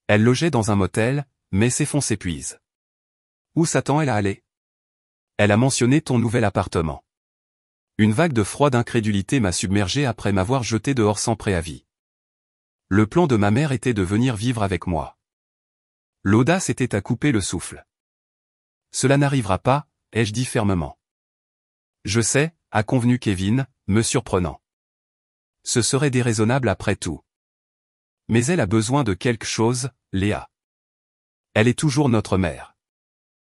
Elle logeait dans un motel, mais ses fonds s'épuisent. Où s'attend-elle à aller? Elle a mentionné ton nouvel appartement. Une vague de froide incrédulité m'a submergé après m'avoir jeté dehors sans préavis. Le plan de ma mère était de venir vivre avec moi. L'audace était à couper le souffle. Cela n'arrivera pas, ai-je dit fermement. Je sais, a convenu Kevin, me surprenant. Ce serait déraisonnable après tout. Mais elle a besoin de quelque chose, Léa. Elle est toujours notre mère.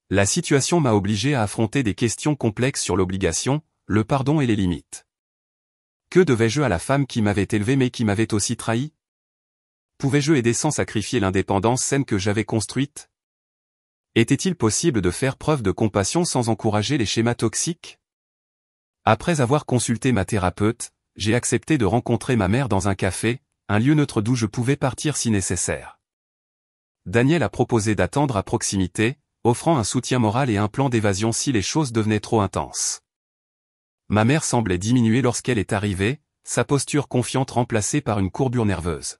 La situation m'a obligé à affronter des questions complexes sur l'obligation, le pardon et les limites. Que devais-je à la femme qui m'avait élevé mais qui m'avait aussi trahi? Pouvais-je aider sans sacrifier l'indépendance saine que j'avais construite? Était-il possible de faire preuve de compassion sans encourager les schémas toxiques? Après avoir consulté ma thérapeute, j'ai accepté de rencontrer ma mère dans un café, un lieu neutre d'où je pouvais partir si nécessaire. Daniel a proposé d'attendre à proximité, offrant un soutien moral et un plan d'évasion si les choses devenaient trop intenses. Ma mère semblait diminuer lorsqu'elle est arrivée, sa posture confiante remplacée par une courbure nerveuse.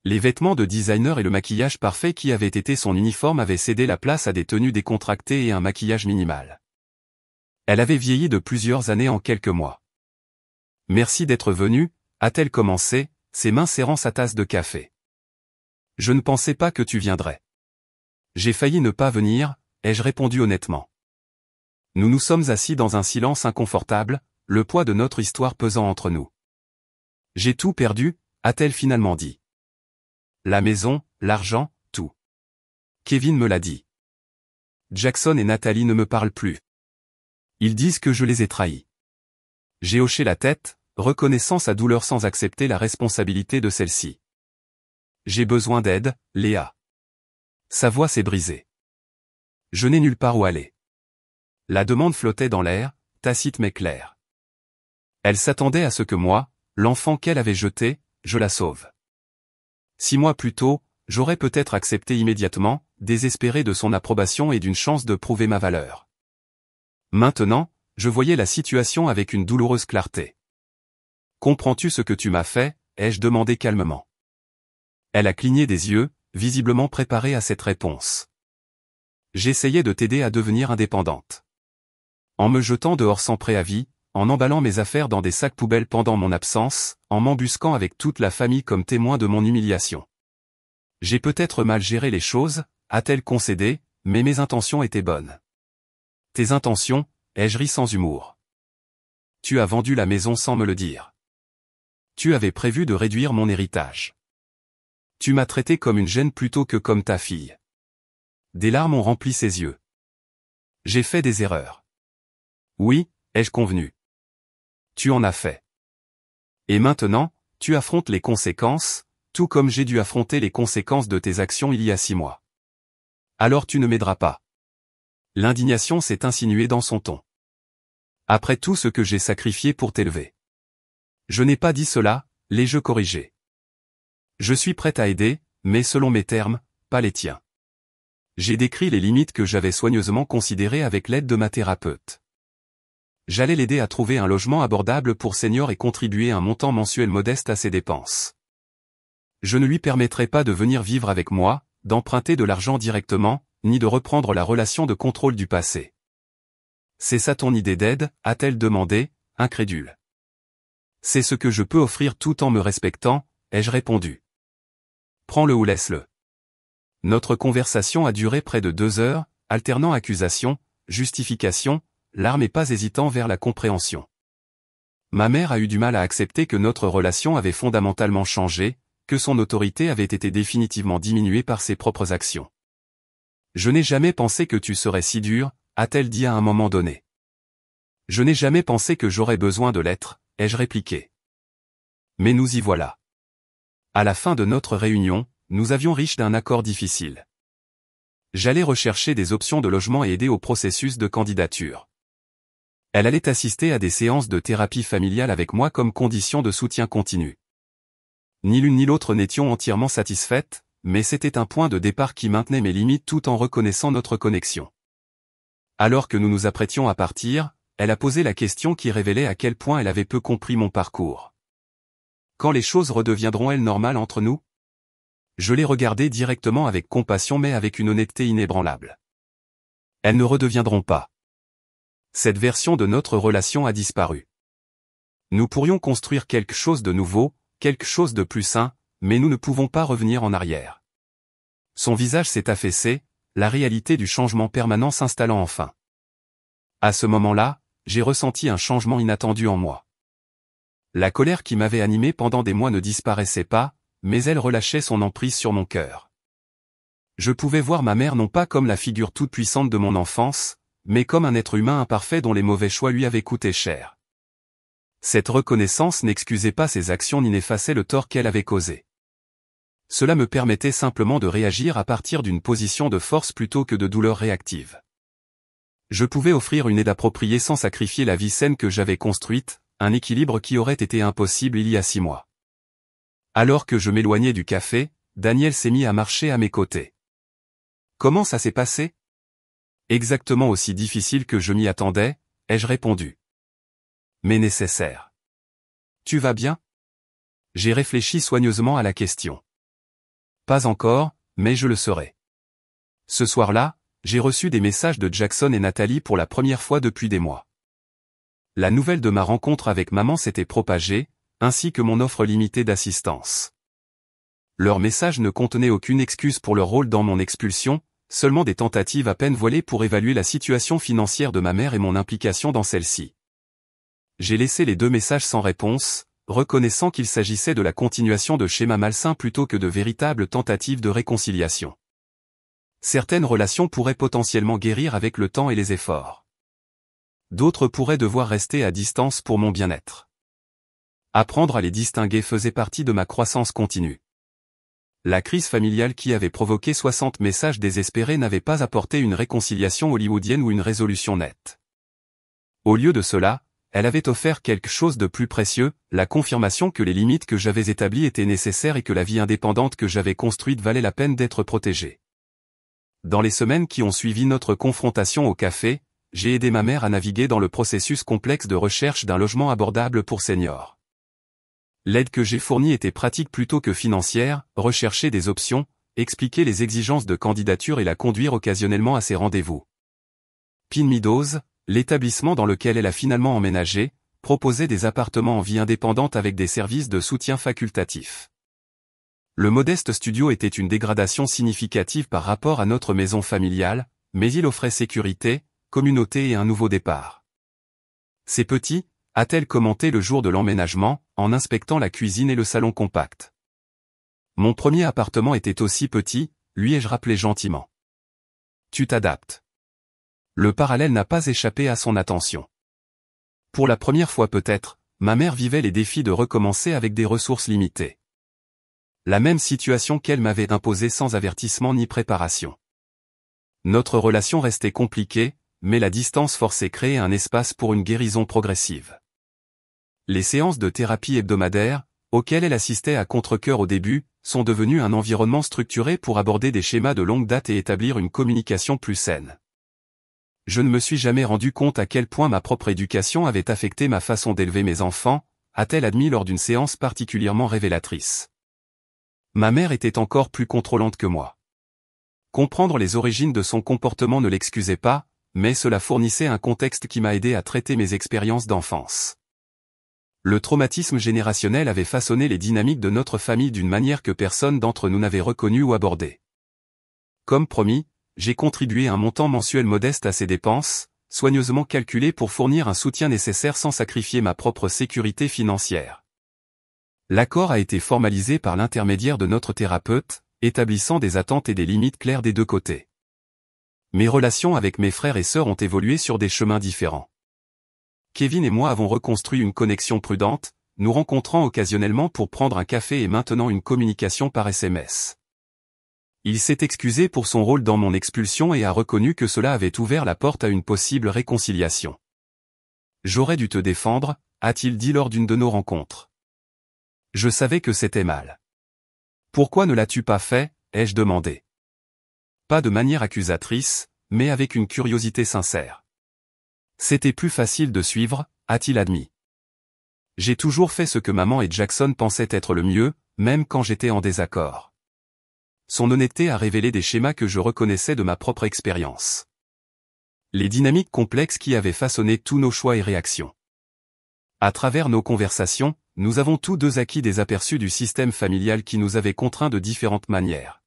Les vêtements de designer et le maquillage parfait qui avait été son uniforme avaient cédé la place à des tenues décontractées et un maquillage minimal. Elle avait vieilli de plusieurs années en quelques mois. Merci d'être venue, a-t-elle commencé, ses mains serrant sa tasse de café. Je ne pensais pas que tu viendrais. J'ai failli ne pas venir, ai-je répondu honnêtement. Nous nous sommes assis dans un silence inconfortable, le poids de notre histoire pesant entre nous. J'ai tout perdu, a-t-elle finalement dit. La maison, l'argent, tout. Kevin me l'a dit. Jackson et Nathalie ne me parlent plus. Ils disent que je les ai trahis. J'ai hoché la tête, reconnaissant sa douleur sans accepter la responsabilité de celle-ci. J'ai besoin d'aide, Léa. Sa voix s'est brisée. Je n'ai nulle part où aller. La demande flottait dans l'air, tacite mais claire. Elle s'attendait à ce que moi, l'enfant qu'elle avait jeté, je la sauve. 6 mois plus tôt, j'aurais peut-être accepté immédiatement, désespéré de son approbation et d'une chance de prouver ma valeur. Maintenant, je voyais la situation avec une douloureuse clarté. Comprends-tu ce que tu m'as fait? Ai-je demandé calmement. Elle a cligné des yeux, visiblement préparée à cette réponse. J'essayais de t'aider à devenir indépendante. En me jetant dehors sans préavis, en emballant mes affaires dans des sacs poubelles pendant mon absence, en m'embusquant avec toute la famille comme témoin de mon humiliation. J'ai peut-être mal géré les choses, a-t-elle concédé, mais mes intentions étaient bonnes. Tes intentions, ai-je ri sans humour. Tu as vendu la maison sans me le dire. Tu avais prévu de réduire mon héritage. Tu m'as traité comme une gêne plutôt que comme ta fille. Des larmes ont rempli ses yeux. J'ai fait des erreurs. Oui, ai-je convenu. Tu en as fait. Et maintenant, tu affrontes les conséquences, tout comme j'ai dû affronter les conséquences de tes actions il y a 6 mois. Alors tu ne m'aideras pas. L'indignation s'est insinuée dans son ton. Après tout ce que j'ai sacrifié pour t'élever. Je n'ai pas dit cela, l'ai-je corrigé. Je suis prête à aider, mais selon mes termes, pas les tiens. J'ai décrit les limites que j'avais soigneusement considérées avec l'aide de ma thérapeute. J'allais l'aider à trouver un logement abordable pour seniors et contribuer un montant mensuel modeste à ses dépenses. Je ne lui permettrai pas de venir vivre avec moi, d'emprunter de l'argent directement, ni de reprendre la relation de contrôle du passé. C'est ça ton idée d'aide, a-t-elle demandé, incrédule. C'est ce que je peux offrir tout en me respectant, ai-je répondu. Prends-le ou laisse-le. Notre conversation a duré près de 2 heures, alternant accusations, justifications, larmes et pas hésitant vers la compréhension. Ma mère a eu du mal à accepter que notre relation avait fondamentalement changé, que son autorité avait été définitivement diminuée par ses propres actions. Je n'ai jamais pensé que tu serais si dur, a-t-elle dit à un moment donné. Je n'ai jamais pensé que j'aurais besoin de l'être, ai-je répliqué. Mais nous y voilà. À la fin de notre réunion, nous avions riche d'un accord difficile. J'allais rechercher des options de logement et aider au processus de candidature. Elle allait assister à des séances de thérapie familiale avec moi comme condition de soutien continu. Ni l'une ni l'autre n'étions entièrement satisfaites, mais c'était un point de départ qui maintenait mes limites tout en reconnaissant notre connexion. Alors que nous nous apprêtions à partir, elle a posé la question qui révélait à quel point elle avait peu compris mon parcours. Quand les choses redeviendront-elles normales entre nous? Je l'ai regardée directement avec compassion mais avec une honnêteté inébranlable. Elles ne redeviendront pas. Cette version de notre relation a disparu. Nous pourrions construire quelque chose de nouveau, quelque chose de plus sain, mais nous ne pouvons pas revenir en arrière. Son visage s'est affaissé, la réalité du changement permanent s'installant enfin. À ce moment-là, j'ai ressenti un changement inattendu en moi. La colère qui m'avait animé pendant des mois ne disparaissait pas, mais elle relâchait son emprise sur mon cœur. Je pouvais voir ma mère non pas comme la figure toute puissante de mon enfance, mais comme un être humain imparfait dont les mauvais choix lui avaient coûté cher. Cette reconnaissance n'excusait pas ses actions ni n'effaçait le tort qu'elle avait causé. Cela me permettait simplement de réagir à partir d'une position de force plutôt que de douleur réactive. Je pouvais offrir une aide appropriée sans sacrifier la vie saine que j'avais construite, un équilibre qui aurait été impossible il y a 6 mois. Alors que je m'éloignais du café, Daniel s'est mis à marcher à mes côtés. Comment ça s'est passé? Exactement aussi difficile que je m'y attendais, ai-je répondu. Mais nécessaire. Tu vas bien? J'ai réfléchi soigneusement à la question. Pas encore, mais je le serai. Ce soir-là, j'ai reçu des messages de Jackson et Nathalie pour la première fois depuis des mois. La nouvelle de ma rencontre avec maman s'était propagée, ainsi que mon offre limitée d'assistance. Leurs messages ne contenaient aucune excuse pour leur rôle dans mon expulsion, seulement des tentatives à peine voilées pour évaluer la situation financière de ma mère et mon implication dans celle-ci. J'ai laissé les 2 messages sans réponse, reconnaissant qu'il s'agissait de la continuation de schémas malsains plutôt que de véritables tentatives de réconciliation. Certaines relations pourraient potentiellement guérir avec le temps et les efforts. D'autres pourraient devoir rester à distance pour mon bien-être. Apprendre à les distinguer faisait partie de ma croissance continue. La crise familiale qui avait provoqué 60 messages désespérés n'avait pas apporté une réconciliation hollywoodienne ou une résolution nette. Au lieu de cela, elle avait offert quelque chose de plus précieux, la confirmation que les limites que j'avais établies étaient nécessaires et que la vie indépendante que j'avais construite valait la peine d'être protégée. Dans les semaines qui ont suivi notre confrontation au café, j'ai aidé ma mère à naviguer dans le processus complexe de recherche d'un logement abordable pour seniors. L'aide que j'ai fournie était pratique plutôt que financière, rechercher des options, expliquer les exigences de candidature et la conduire occasionnellement à ses rendez-vous. Pin Meadows, l'établissement dans lequel elle a finalement emménagé, proposait des appartements en vie indépendante avec des services de soutien facultatifs. Le modeste studio était une dégradation significative par rapport à notre maison familiale, mais il offrait sécurité, communauté et un nouveau départ. C'est petit, a-t-elle commenté le jour de l'emménagement, en inspectant la cuisine et le salon compact. Mon premier appartement était aussi petit, lui ai-je rappelé gentiment. Tu t'adaptes. Le parallèle n'a pas échappé à son attention. Pour la première fois peut-être, ma mère vivait les défis de recommencer avec des ressources limitées. La même situation qu'elle m'avait imposée sans avertissement ni préparation. Notre relation restait compliquée, mais la distance forçait créer un espace pour une guérison progressive. Les séances de thérapie hebdomadaires, auxquelles elle assistait à contre-cœur au début, sont devenues un environnement structuré pour aborder des schémas de longue date et établir une communication plus saine. Je ne me suis jamais rendu compte à quel point ma propre éducation avait affecté ma façon d'élever mes enfants, a-t-elle admis lors d'une séance particulièrement révélatrice. Ma mère était encore plus contrôlante que moi. Comprendre les origines de son comportement ne l'excusait pas, mais cela fournissait un contexte qui m'a aidé à traiter mes expériences d'enfance. Le traumatisme générationnel avait façonné les dynamiques de notre famille d'une manière que personne d'entre nous n'avait reconnue ou abordée. Comme promis, j'ai contribué un montant mensuel modeste à ces dépenses, soigneusement calculé pour fournir un soutien nécessaire sans sacrifier ma propre sécurité financière. L'accord a été formalisé par l'intermédiaire de notre thérapeute, établissant des attentes et des limites claires des deux côtés. Mes relations avec mes frères et sœurs ont évolué sur des chemins différents. Kevin et moi avons reconstruit une connexion prudente, nous rencontrant occasionnellement pour prendre un café et maintenant une communication par SMS. Il s'est excusé pour son rôle dans mon expulsion et a reconnu que cela avait ouvert la porte à une possible réconciliation. J'aurais dû te défendre, a-t-il dit lors d'une de nos rencontres. Je savais que c'était mal. Pourquoi ne l'as-tu pas fait, ai-je demandé. Pas de manière accusatrice, mais avec une curiosité sincère. C'était plus facile de suivre, a-t-il admis. J'ai toujours fait ce que maman et Jackson pensaient être le mieux, même quand j'étais en désaccord. Son honnêteté a révélé des schémas que je reconnaissais de ma propre expérience. Les dynamiques complexes qui avaient façonné tous nos choix et réactions. À travers nos conversations, nous avons tous deux acquis des aperçus du système familial qui nous avait contraints de différentes manières.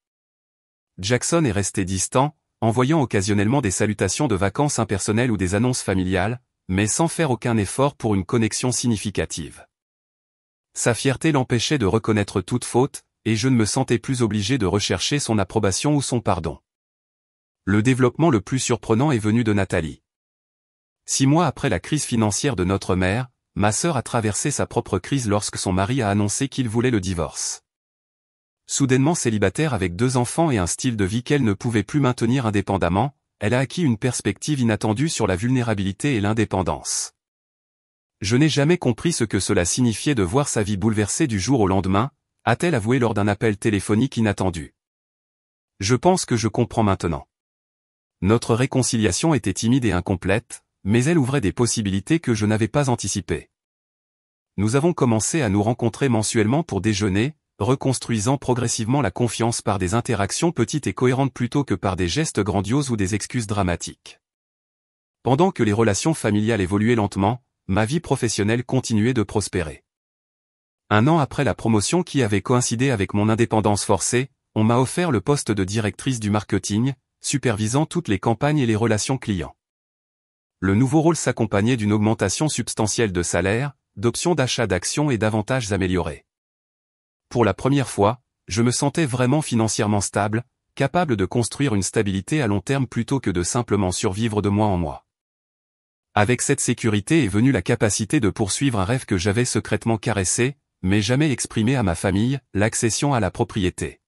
Jackson est resté distant, envoyant occasionnellement des salutations de vacances impersonnelles ou des annonces familiales, mais sans faire aucun effort pour une connexion significative. Sa fierté l'empêchait de reconnaître toute faute, et je ne me sentais plus obligé de rechercher son approbation ou son pardon. Le développement le plus surprenant est venu de Nathalie. 6 mois après la crise financière de notre mère, ma sœur a traversé sa propre crise lorsque son mari a annoncé qu'il voulait le divorce. Soudainement célibataire avec 2 enfants et un style de vie qu'elle ne pouvait plus maintenir indépendamment, elle a acquis une perspective inattendue sur la vulnérabilité et l'indépendance. Je n'ai jamais compris ce que cela signifiait de voir sa vie bouleversée du jour au lendemain, a-t-elle avoué lors d'un appel téléphonique inattendu. Je pense que je comprends maintenant. Notre réconciliation était timide et incomplète, mais elle ouvrait des possibilités que je n'avais pas anticipées. Nous avons commencé à nous rencontrer mensuellement pour déjeuner, reconstruisant progressivement la confiance par des interactions petites et cohérentes plutôt que par des gestes grandioses ou des excuses dramatiques. Pendant que les relations familiales évoluaient lentement, ma vie professionnelle continuait de prospérer. 1 an après la promotion qui avait coïncidé avec mon indépendance forcée, on m'a offert le poste de directrice du marketing, supervisant toutes les campagnes et les relations clients. Le nouveau rôle s'accompagnait d'une augmentation substantielle de salaire, d'options d'achat d'actions et d'avantages améliorés. Pour la première fois, je me sentais vraiment financièrement stable, capable de construire une stabilité à long terme plutôt que de simplement survivre de mois en mois. Avec cette sécurité est venue la capacité de poursuivre un rêve que j'avais secrètement caressé, mais jamais exprimé à ma famille, l'accession à la propriété.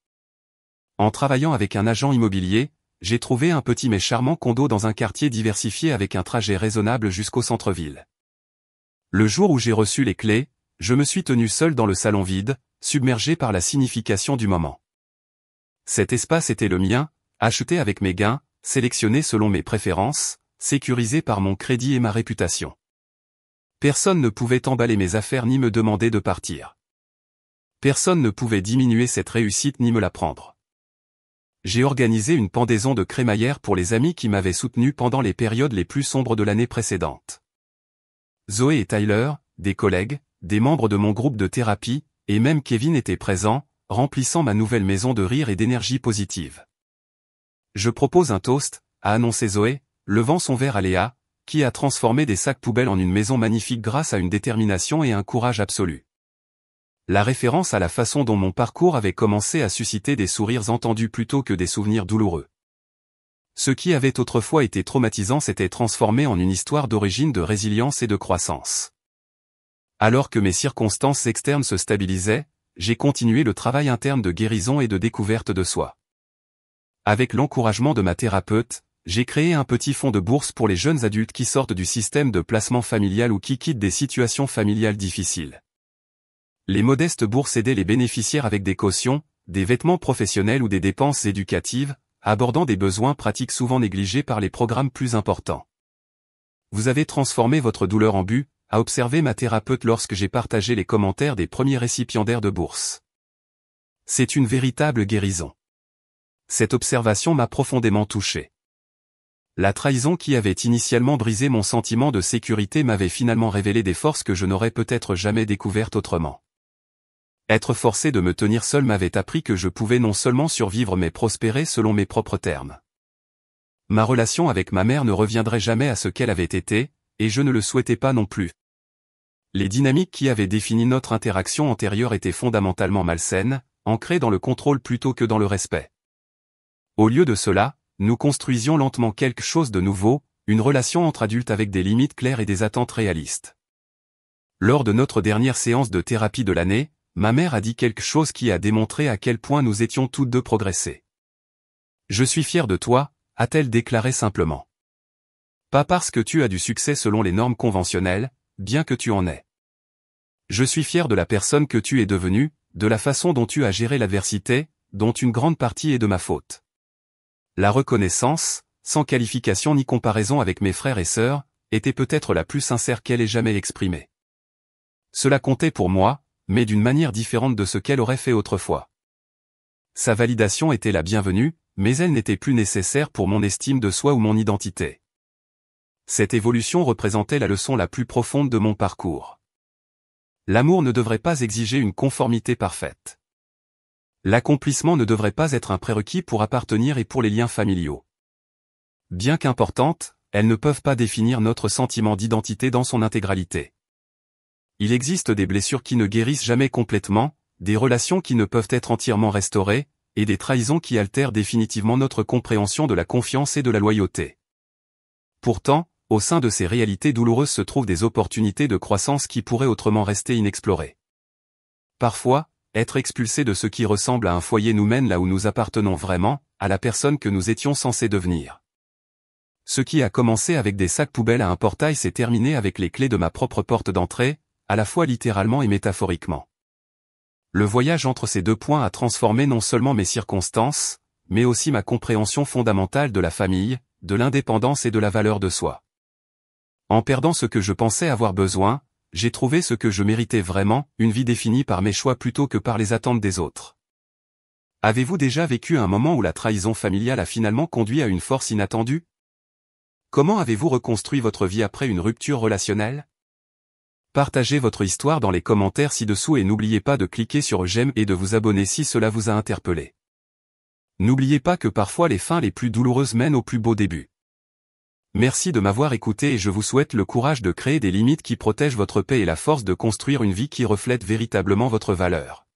En travaillant avec un agent immobilier, j'ai trouvé un petit mais charmant condo dans un quartier diversifié avec un trajet raisonnable jusqu'au centre-ville. Le jour où j'ai reçu les clés, je me suis tenu seul dans le salon vide, submergé par la signification du moment. Cet espace était le mien, acheté avec mes gains, sélectionné selon mes préférences, sécurisé par mon crédit et ma réputation. Personne ne pouvait emballer mes affaires ni me demander de partir. Personne ne pouvait diminuer cette réussite ni me la prendre. J'ai organisé une pendaison de crémaillère pour les amis qui m'avaient soutenu pendant les périodes les plus sombres de l'année précédente. Zoé et Tyler, des collègues, des membres de mon groupe de thérapie, et même Kevin étaient présents, remplissant ma nouvelle maison de rire et d'énergie positive. Je propose un toast, a annoncé Zoé, levant son verre à Léa, qui a transformé des sacs poubelles en une maison magnifique grâce à une détermination et un courage absolu. La référence à la façon dont mon parcours avait commencé à susciter des sourires entendus plutôt que des souvenirs douloureux. Ce qui avait autrefois été traumatisant s'était transformé en une histoire d'origine de résilience et de croissance. Alors que mes circonstances externes se stabilisaient, j'ai continué le travail interne de guérison et de découverte de soi. Avec l'encouragement de ma thérapeute, j'ai créé un petit fonds de bourse pour les jeunes adultes qui sortent du système de placement familial ou qui quittent des situations familiales difficiles. Les modestes bourses aidaient les bénéficiaires avec des cautions, des vêtements professionnels ou des dépenses éducatives, abordant des besoins pratiques souvent négligés par les programmes plus importants. Vous avez transformé votre douleur en but, a observé ma thérapeute lorsque j'ai partagé les commentaires des premiers récipiendaires de bourse. C'est une véritable guérison. Cette observation m'a profondément touché. La trahison qui avait initialement brisé mon sentiment de sécurité m'avait finalement révélé des forces que je n'aurais peut-être jamais découvertes autrement. Être forcé de me tenir seul m'avait appris que je pouvais non seulement survivre mais prospérer selon mes propres termes. Ma relation avec ma mère ne reviendrait jamais à ce qu'elle avait été, et je ne le souhaitais pas non plus. Les dynamiques qui avaient défini notre interaction antérieure étaient fondamentalement malsaines, ancrées dans le contrôle plutôt que dans le respect. Au lieu de cela, nous construisions lentement quelque chose de nouveau, une relation entre adultes avec des limites claires et des attentes réalistes. Lors de notre dernière séance de thérapie de l'année, ma mère a dit quelque chose qui a démontré à quel point nous étions toutes deux progressées. « Je suis fière de toi », a-t-elle déclaré simplement. Pas parce que tu as du succès selon les normes conventionnelles, bien que tu en aies. Je suis fière de la personne que tu es devenue, de la façon dont tu as géré l'adversité, dont une grande partie est de ma faute. La reconnaissance, sans qualification ni comparaison avec mes frères et sœurs, était peut-être la plus sincère qu'elle ait jamais exprimée. Cela comptait pour moi, mais d'une manière différente de ce qu'elle aurait fait autrefois. Sa validation était la bienvenue, mais elle n'était plus nécessaire pour mon estime de soi ou mon identité. Cette évolution représentait la leçon la plus profonde de mon parcours. L'amour ne devrait pas exiger une conformité parfaite. L'accomplissement ne devrait pas être un prérequis pour appartenir et pour les liens familiaux. Bien qu'importantes, elles ne peuvent pas définir notre sentiment d'identité dans son intégralité. Il existe des blessures qui ne guérissent jamais complètement, des relations qui ne peuvent être entièrement restaurées, et des trahisons qui altèrent définitivement notre compréhension de la confiance et de la loyauté. Pourtant, au sein de ces réalités douloureuses se trouvent des opportunités de croissance qui pourraient autrement rester inexplorées. Parfois, être expulsé de ce qui ressemble à un foyer nous mène là où nous appartenons vraiment, à la personne que nous étions censés devenir. Ce qui a commencé avec des sacs poubelles à un portail s'est terminé avec les clés de ma propre porte d'entrée, à la fois littéralement et métaphoriquement. Le voyage entre ces deux points a transformé non seulement mes circonstances, mais aussi ma compréhension fondamentale de la famille, de l'indépendance et de la valeur de soi. En perdant ce que je pensais avoir besoin, j'ai trouvé ce que je méritais vraiment, une vie définie par mes choix plutôt que par les attentes des autres. Avez-vous déjà vécu un moment où la trahison familiale a finalement conduit à une force inattendue? Comment avez-vous reconstruit votre vie après une rupture relationnelle? Partagez votre histoire dans les commentaires ci-dessous et n'oubliez pas de cliquer sur j'aime et de vous abonner si cela vous a interpellé. N'oubliez pas que parfois les fins les plus douloureuses mènent aux plus beaux débuts. Merci de m'avoir écouté et je vous souhaite le courage de créer des limites qui protègent votre paix et la force de construire une vie qui reflète véritablement votre valeur.